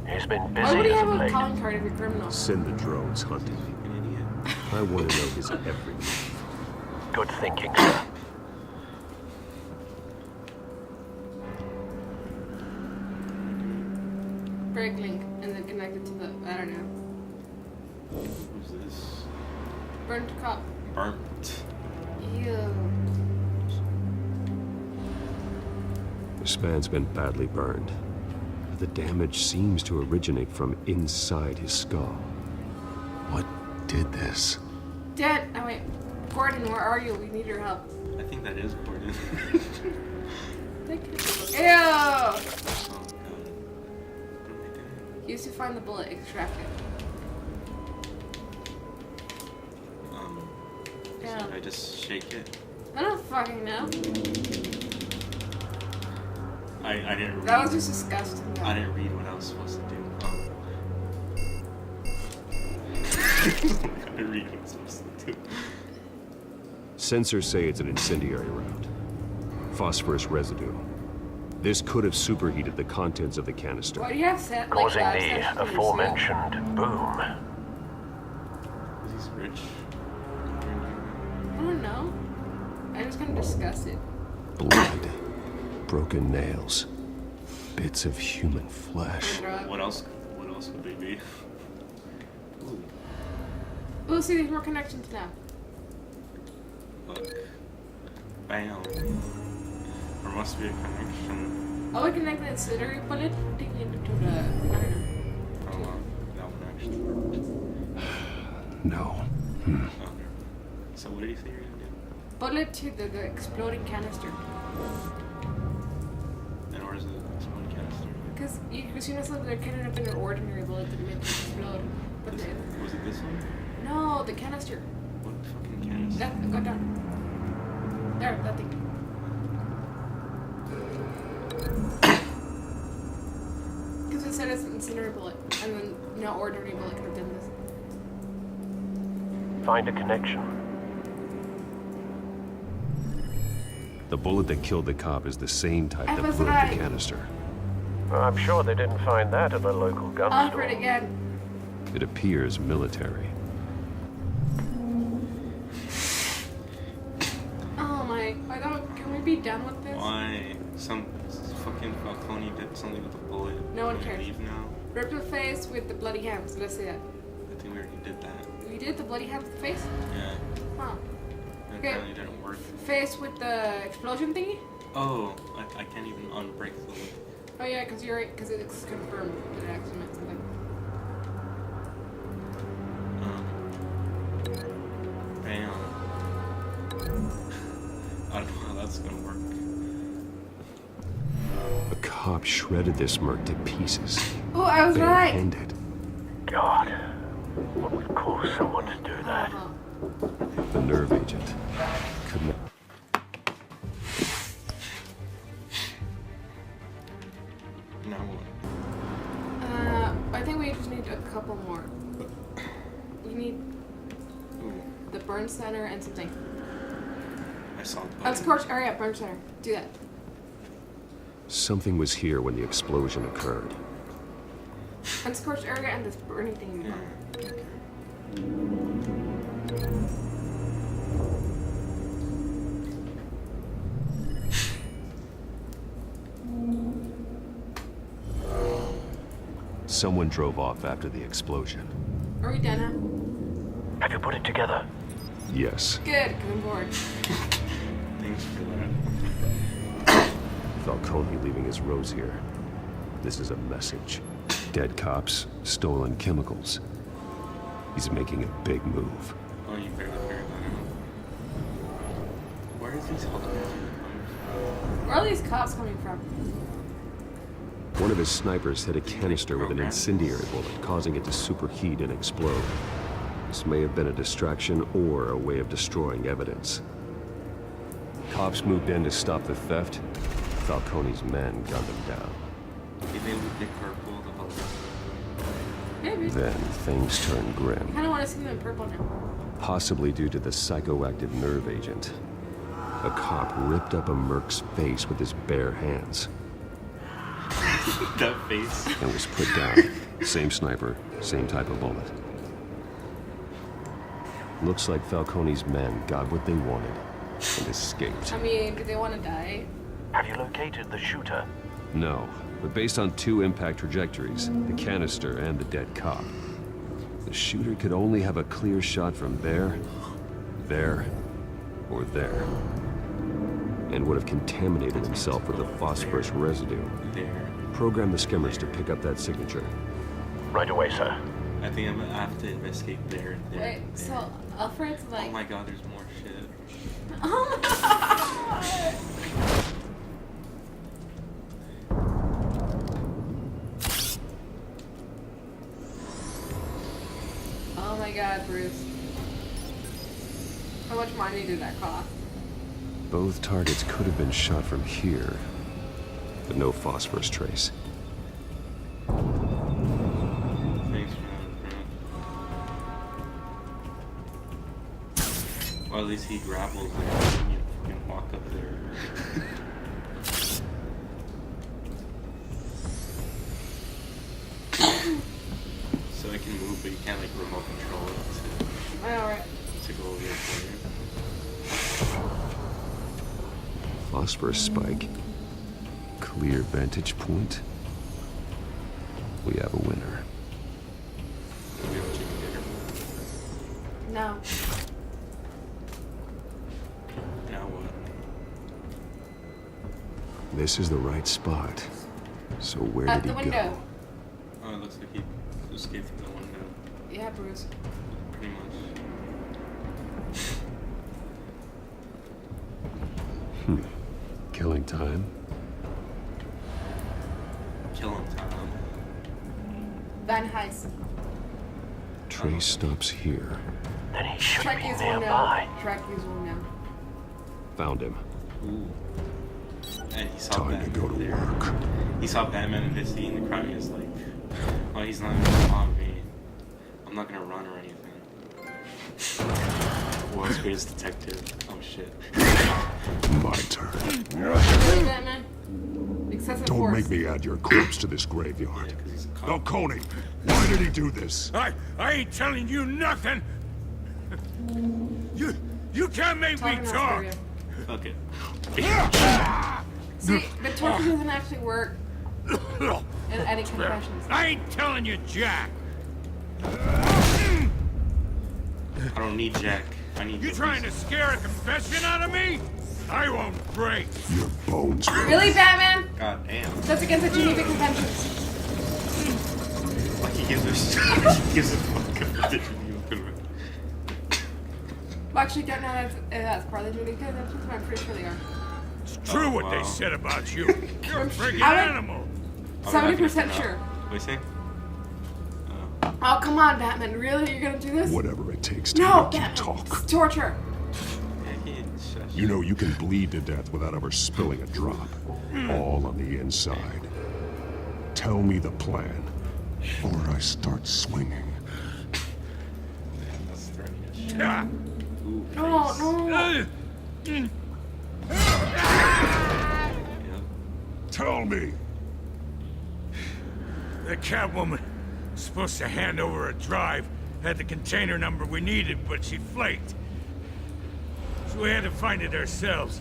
He's been Why busy would he as have of a late. calling card if you're criminal? Send the drones hunting. An idiot. I want to know his every move. Good thinking, sir. Break link and then connect it to the I don't know. Who's this? Burnt cop. Burnt. Ew. This man's been badly burned. The damage seems to originate from inside his skull. What did this? Dad, oh wait. Gordon, where are you? We need your help. I think that is Gordon. Ew! Use to find the bullet, extract it. So I just shake it. I don't fucking know. I didn't read. That was just disgusting. Though. I didn't read what I was supposed to do. I didn't read what I was supposed to do. Sensors say it's an incendiary round. Phosphorus residue. This could have superheated the contents of the canister. Why do you have set, Causing like, the aforementioned boom. He's rich. I don't know. I'm just kind of disgusted. Blood. Broken nails. Bits of human flesh. What else would they be? Ooh, see, there's more connections now. Look. Bam. There must be a connection. Oh, we connect the incendiary bullet taking it into the. I don't know. Oh, well, that one actually worked. No. Okay. So what do you think you're gonna do? Bullet to the exploding canister. And where's the exploding canister? Because you know something that couldn't have been an ordinary bullet that made it explode. But Was it this one? no, the canister. What fucking canister? That, go down. There, that thing. Because it said it's an incendiary bullet, and then no ordinary bullet could have done this. Find a connection. The bullet that killed the cop is the same type that blew up the canister. I'm sure they didn't find that at the local gun store. Offer it again. It appears military. Oh my! I don't. Can we be done with this? Why? Some fucking Falcone did something with a bullet. No one Can we cares. leave now? Rip the face with the bloody hands. Let's see that. I think we already did that. We did the bloody hands with the face. Yeah. Huh. It Okay. apparently didn't work. Face with the explosion thingy. Oh, I can't even unbreak the lid. Oh yeah, because you're right. Because it's confirmed that it actually meant something. Bam. I don't know how that's gonna work. A cop shredded this merc to pieces. Oh, I was right. Barehanded. God, what would cause someone to do that? The nerve agent couldn't. Now what? I think we just need a couple more. We need the burn center and something. I saw the Unscorched area, burn center. Do that. Something was here when the explosion occurred. Unscorched area and this burning thing. Yeah. Someone drove off after the explosion. Are we done now? Have you put it together? Yes. Good, because I'm bored. Thanks for that. Falcone leaving his rose here. This is a message. Dead cops, stolen chemicals. He's making a big move. Oh, you barely figured that out. Where is these helicopters coming from? Where are these cops coming from? One of his snipers hit a canister with an incendiary bullet, causing it to superheat and explode. This may have been a distraction or a way of destroying evidence. Cops moved in to stop the theft. Falcone's men gunned them down. Maybe they would pick purple the helicopter. Maybe. Then things turned I grim, kind of want to see them in purple now. possibly due to the psychoactive nerve agent. A cop ripped up a merc's face with his bare hands. That face. And was put down. Same sniper, same type of bullet. Looks like Falcone's men got what they wanted and escaped. I mean, do they want to die? Have you located the shooter? No, but based on two impact trajectories, the canister and the dead cop, the shooter could only have a clear shot from there, or there, and would have contaminated himself with the phosphorus residue. There. Program the skimmers to pick up that signature. Right away, sir. I think I'm gonna have to investigate there and there. Wait, so Alfred's like. Oh my god, there's more shit. Oh my god! Oh my god, Bruce. How much money did that cost? Both targets could have been shot from here, but no phosphorus trace. Thanks for that. Well, at least he grapples there. You can walk up there. So I can move, but you can't like remote control it Alright. to go over there for you. Phosphorus spike. Clear vantage point. We have a winner. No. This is the right spot. So where At did the he window. go? Oh, it looks like he escaped from the window. Yeah, Bruce. Pretty much. Killing time. Killing time. Van Heist. Trace stops here. Then he Trekkies will know. Trekkies will know. Found him. Ooh. And he saw Time Batman to go to there. work. He saw Batman in his scene. The crowd is like, oh, he's not gonna mob me. I'm not gonna run or anything. World's greatest detective. Oh shit. My turn. Really, Batman? Excessive Don't force. make me add your corpse to this graveyard. Falcone, why did he do this? I ain't telling you nothing. You can't make me talk. Fuck it. See, the torture doesn't actually work in any confessions. I ain't telling you, Jack. I don't need Jack. I need You trying to scare a confession out of me? I won't break. Your bones. Really, Batman? God damn. That's against the Geneva Conventions. Like he gives a fuck about the Geneva Convention. Well, actually, don't know that's part of the Geneva Conventions, but I'm pretty sure they are. It's true what they said about you. You're a freaking animal. 70% sure. What do you say? Oh, come on, Batman. Really? You're gonna do this? Whatever it takes to No, make you Batman. talk. It's torture. You know you can bleed to death without ever spilling a drop. All on the inside. Tell me the plan, or I start swinging. No, no. Tell me. The Catwoman was supposed to hand over a drive, had the container number we needed, but she flaked. So we had to find it ourselves.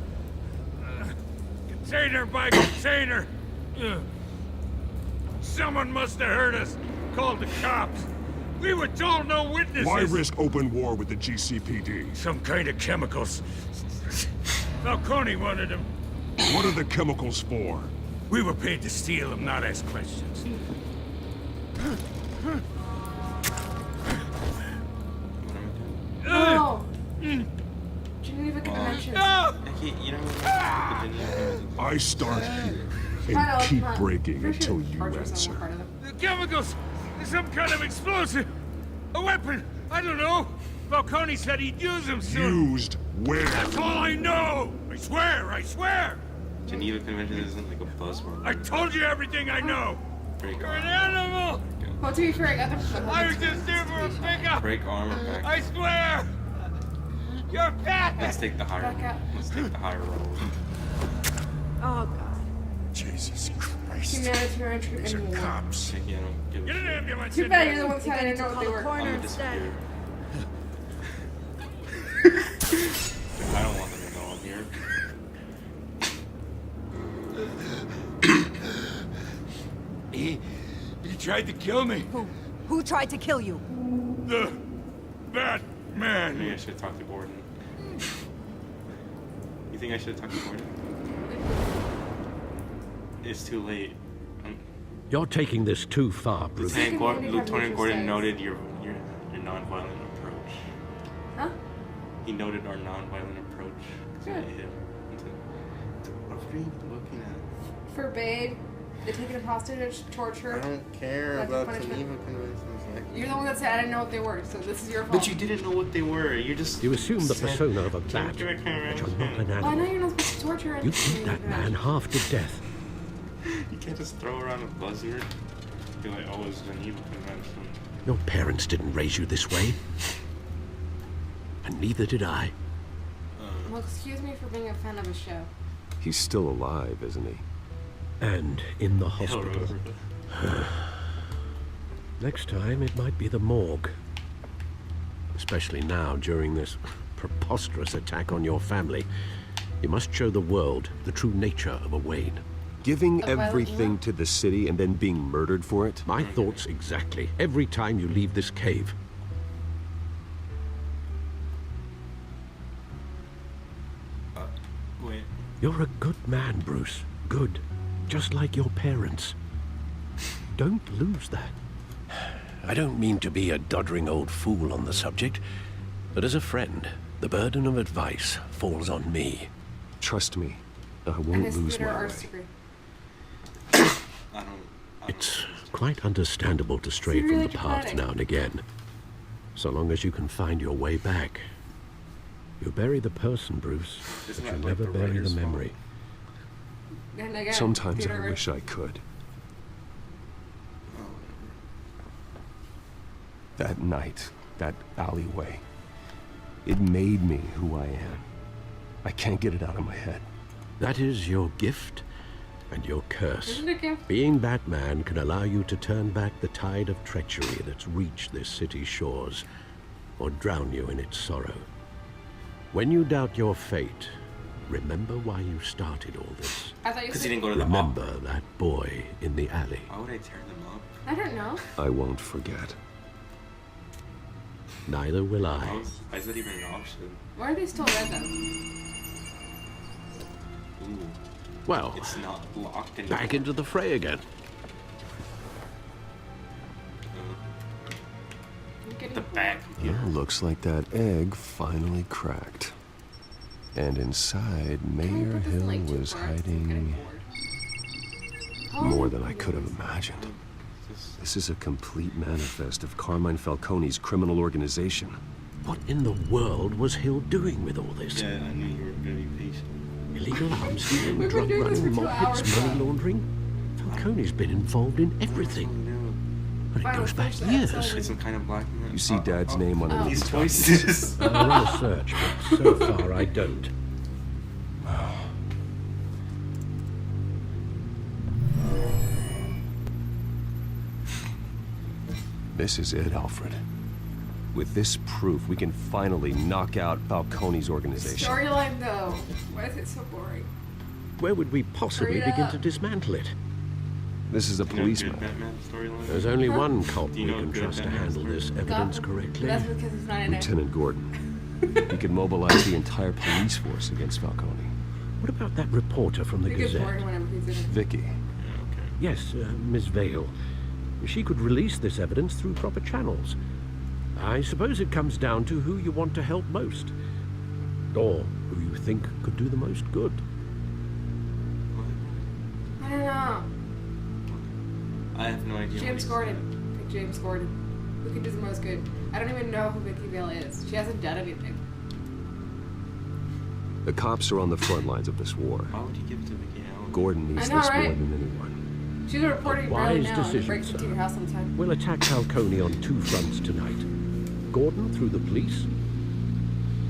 Container by container. Someone must have heard us, called the cops. We were told no witnesses. Why risk open war with the GCPD? Some kind of chemicals. Falcone wanted them. What are the chemicals for? We were paid to steal them, not ask questions. No. Geneva Conventions. I start here Fine, and keep fine. breaking Pretty sure until you torture's answer. not part of them. The chemicals! Some kind of explosive! A weapon! I don't know! Falcone said he'd use them soon! Used where? That's all I know! I swear! I swear! Geneva Convention isn't like a buzzword. I told you everything I know! Break You're an animal! Well, to be fair, I got them from the I was just here for a pickup! Break armor back. I swear! You're fat! Let's take the higher. Back up. Let's take the higher road. Oh, God. Jesus Christ. Humanitarian treatment in war. Cops. Yeah, I don't give a Get an shit. ambulance! Too in bad here. you're the one saying I didn't know what they were. I'm gonna disappear. I don't want them to know I'm here. He tried to kill me. Who tried to kill you? The Batman. Maybe I should talk to Gordon. You think I should talk to Gordon? It's too late. You're taking this too far, Bruce. Lieutenant Gordon noted your non-violent approach. Huh? He noted our non-violent approach. Good. What are you looking at? For Babe, they taken him hostage, torture. I don't care Like about punishment. Geneva Conventions. You're the one that said I didn't know what they were, so this is your fault. But you didn't know what they were. You just You assume the said persona of a bat, but Geneva you're not an Well, I know animal. you're not supposed to torture You anything. beat that man half to death. You can't just throw around a buzzword. Be like, oh, it's Geneva Convention. Your parents didn't raise you this way. And neither did I. Well, excuse me for being a fan of a show. He's still alive, isn't he? And in the hospital. Next time, it might be the morgue. Especially now, during this preposterous attack on your family. You must show the world the true nature of a Wayne. Giving A violent everything war? to the city and then being murdered for it? My thoughts exactly. Every time you leave this cave. Wait. You're a good man, Bruce. good, just like your parents. Don't lose that. I don't mean to be a doddering old fool on the subject, but as a friend, the burden of advice falls on me. Trust me, I won't lose my way. It's quite understandable to stray from the path now and again, so long as you can find your way back. You bury the person, Bruce, but you never bury the memory. Sometimes I wish I could. That night, that alleyway, it made me who I am. I can't get it out of my head. That is your gift and your curse. Isn't it a gift? Being Batman can allow you to turn back the tide of treachery that's reached this city's shores, or drown you in its sorrow. When you doubt your fate, remember why you started all this. I thought you said... didn't go to the Remember that boy in the alley. Why would I tear them up? I don't know. I won't forget. Neither will I. Why is that even an option? Why are they still red though? Ooh. Well, it's not locked anymore. back into the fray again. The back. Well, looks like that egg finally cracked. And inside, Mayor Hill was hiding more than I could have imagined. This is a complete manifest of Carmine Falcone's criminal organization. What in the world was Hill doing with all this? Yeah, I knew you were going to be patient. Illegal arms dealing, drug running, mob hits, money laundering. Falcone's been involved in everything. But it goes back years. It's some kind of black man. You see Dad's name on these choices. I'll run a search, but so far I don't. This is it, Alfred. With this proof, we can finally knock out Falcone's organization. Storyline though. Why is it so boring? Where would we possibly begin to dismantle it? This is a policeman. There's only one cop we can trust to handle this evidence correctly. That's because it's not in it. Lieutenant Gordon. He could mobilize the entire police force against Falcone. What about that reporter from the Gazette? Vicky. Yes, Miss Vale. She could release this evidence through proper channels. I suppose it comes down to who you want to help most. Or who you think could do the most good. I don't know. I have no idea. James Gordon. Pick James Gordon. Who could do the most good? I don't even know who Vicky Vale is. She hasn't done anything. The cops are on the front lines of this war. Why would you give it to Vicky Allen? Gordon needs this more than anyone. She's reporting right now and breaks into your house all the time. We'll attack Falcone on two fronts tonight. Gordon through the police,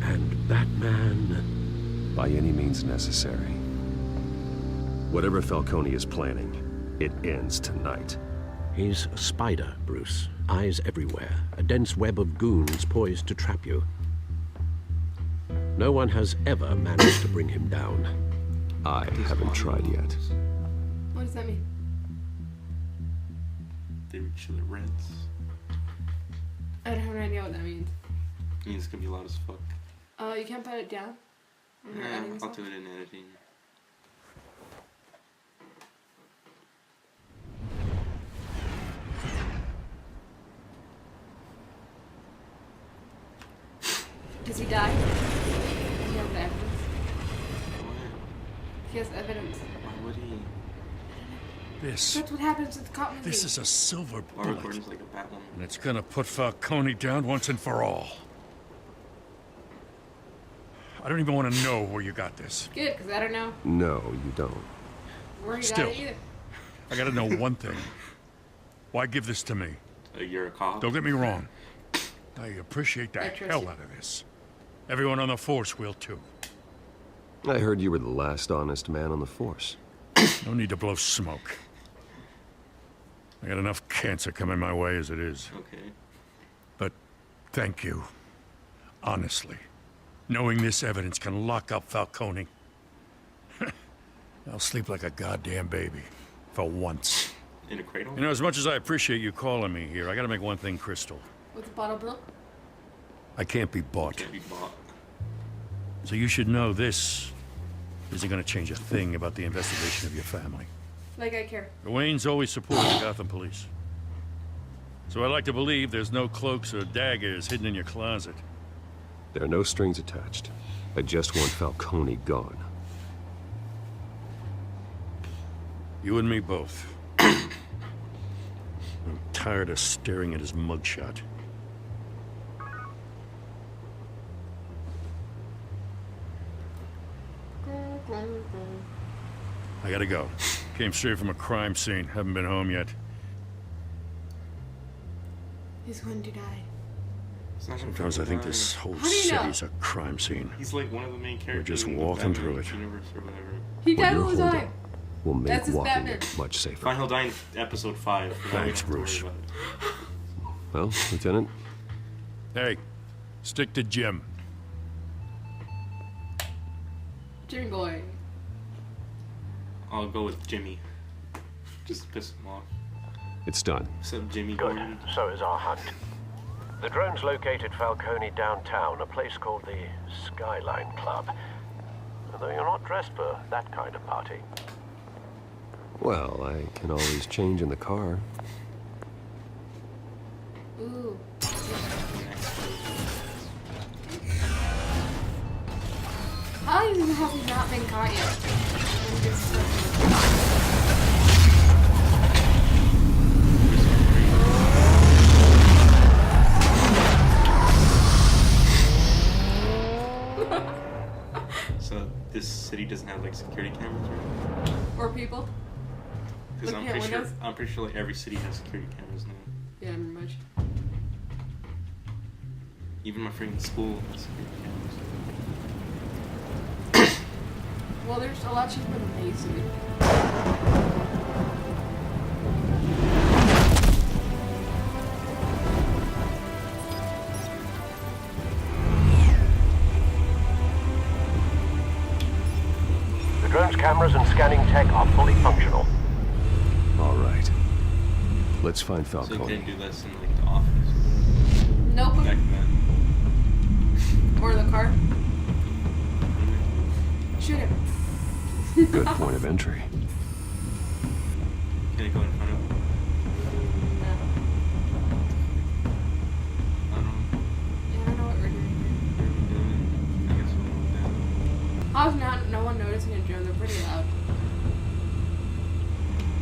and Batman... By any means necessary. Whatever Falcone is planning, it ends tonight. He's a spider, Bruce. Eyes everywhere. A dense web of goons poised to trap you. No one has ever managed to bring him down. I haven't tried yet. What does that mean? They reach the Reds. I don't have an idea what that means. It means it's gonna be loud as fuck. You can't put it down? Yeah, I'll do it in editing. Does he die? Does he have the evidence? He has evidence. Why would he? This. That's what happens with the cop movie. This is a silver bullet. Like a Batwoman. And it's gonna put Falcone down once and for all. I don't even want to know where you got this. Good, because I don't know No, you don't. where you Still, got it either. I gotta know one thing. Why give this to me? You're a cop. Don't get me wrong. I appreciate the hell out of this. Everyone on the force will too. I heard you were the last honest man on the force. No need to blow smoke. I got enough cancer coming my way as it is. Okay. But thank you. Honestly. Knowing this evidence can lock up Falcone. I'll sleep like a goddamn baby. For once. In a cradle? You know, as much as I appreciate you calling me here, I gotta make one thing crystal. With a bottle of milk? I can't be bought. Can't be bought. So you should know this isn't going to change a thing about the investigation of your family. Like I care. Wayne's always supported the Gotham police. So I like to believe there's no cloaks or daggers hidden in your closet. There are no strings attached. I just want Falcone gone. You and me both. I'm tired of staring at his mugshot. I gotta go. Came straight from a crime scene. Haven't been home yet. He's going to die. Sometimes I think this whole How do you know? city's a crime scene. He's like one of the main characters. We're just in the walking Batman through it. universe or whatever. He What died you're all the holding time. will make That's his walking Batman. it much safer. Fine, he'll die in episode 5. Thanks, Bruce. Well, Lieutenant? Hey, stick to Jim. Jimmy boy. I'll go with Jimmy. Just to piss him off. It's done. Except Jimmy Good. Gordon. So is our hunt. The drone's located Falcone downtown, a place called the Skyline Club. Although you're not dressed for that kind of party. Well, I can always change in the car. Ooh. How has he not been caught yet? So this city doesn't have like security cameras, right? Or people? Because Looking at windows? I'm pretty sure like every city has security cameras now. Yeah, pretty much. Even my freaking school has security cameras. Well, there's a lot cheaper than they used to be. The drone's cameras and scanning tech are fully functional. All right. Let's find So you Falcone. couldn't do this in like the office. Nope. Back then. Or the car. Shoot him. Good point of entry. Can I go in front of him? Yeah, I don't know what we're doing here. How's no one noticing a drone? They're pretty loud.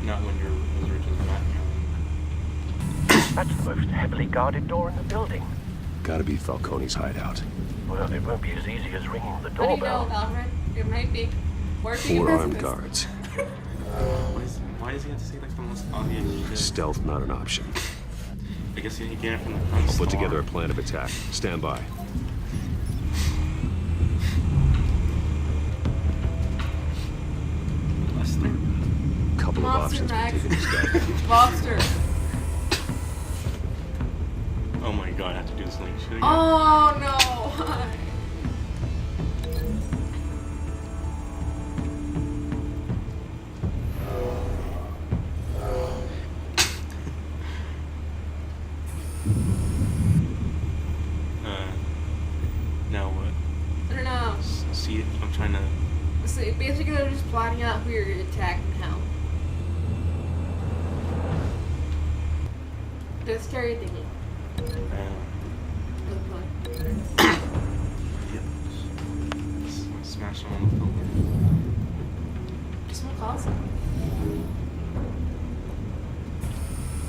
Not when you're to the background. That's the most heavily guarded door in the building. Gotta be Falcone's hideout. Well, it won't be as easy as ringing the How do you know, doorbell. Alfred? It might be. Working 4 in armed business. guards. Why does he have to say like the most obvious shit? Stealth not an option. I guess you get it from the front. I'll put together a plan of attack. Stand by. Couple of Monster options for Max. taking this guy. Lobster. Oh my god, I have to do this link shit again. Oh no. Now what? I don't know. See, I'm trying to. So basically, they're just plotting out who you're attacking how. The scary thingy. Smash him on the pillar. Just one cause.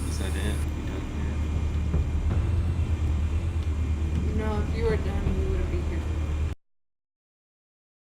Is that it?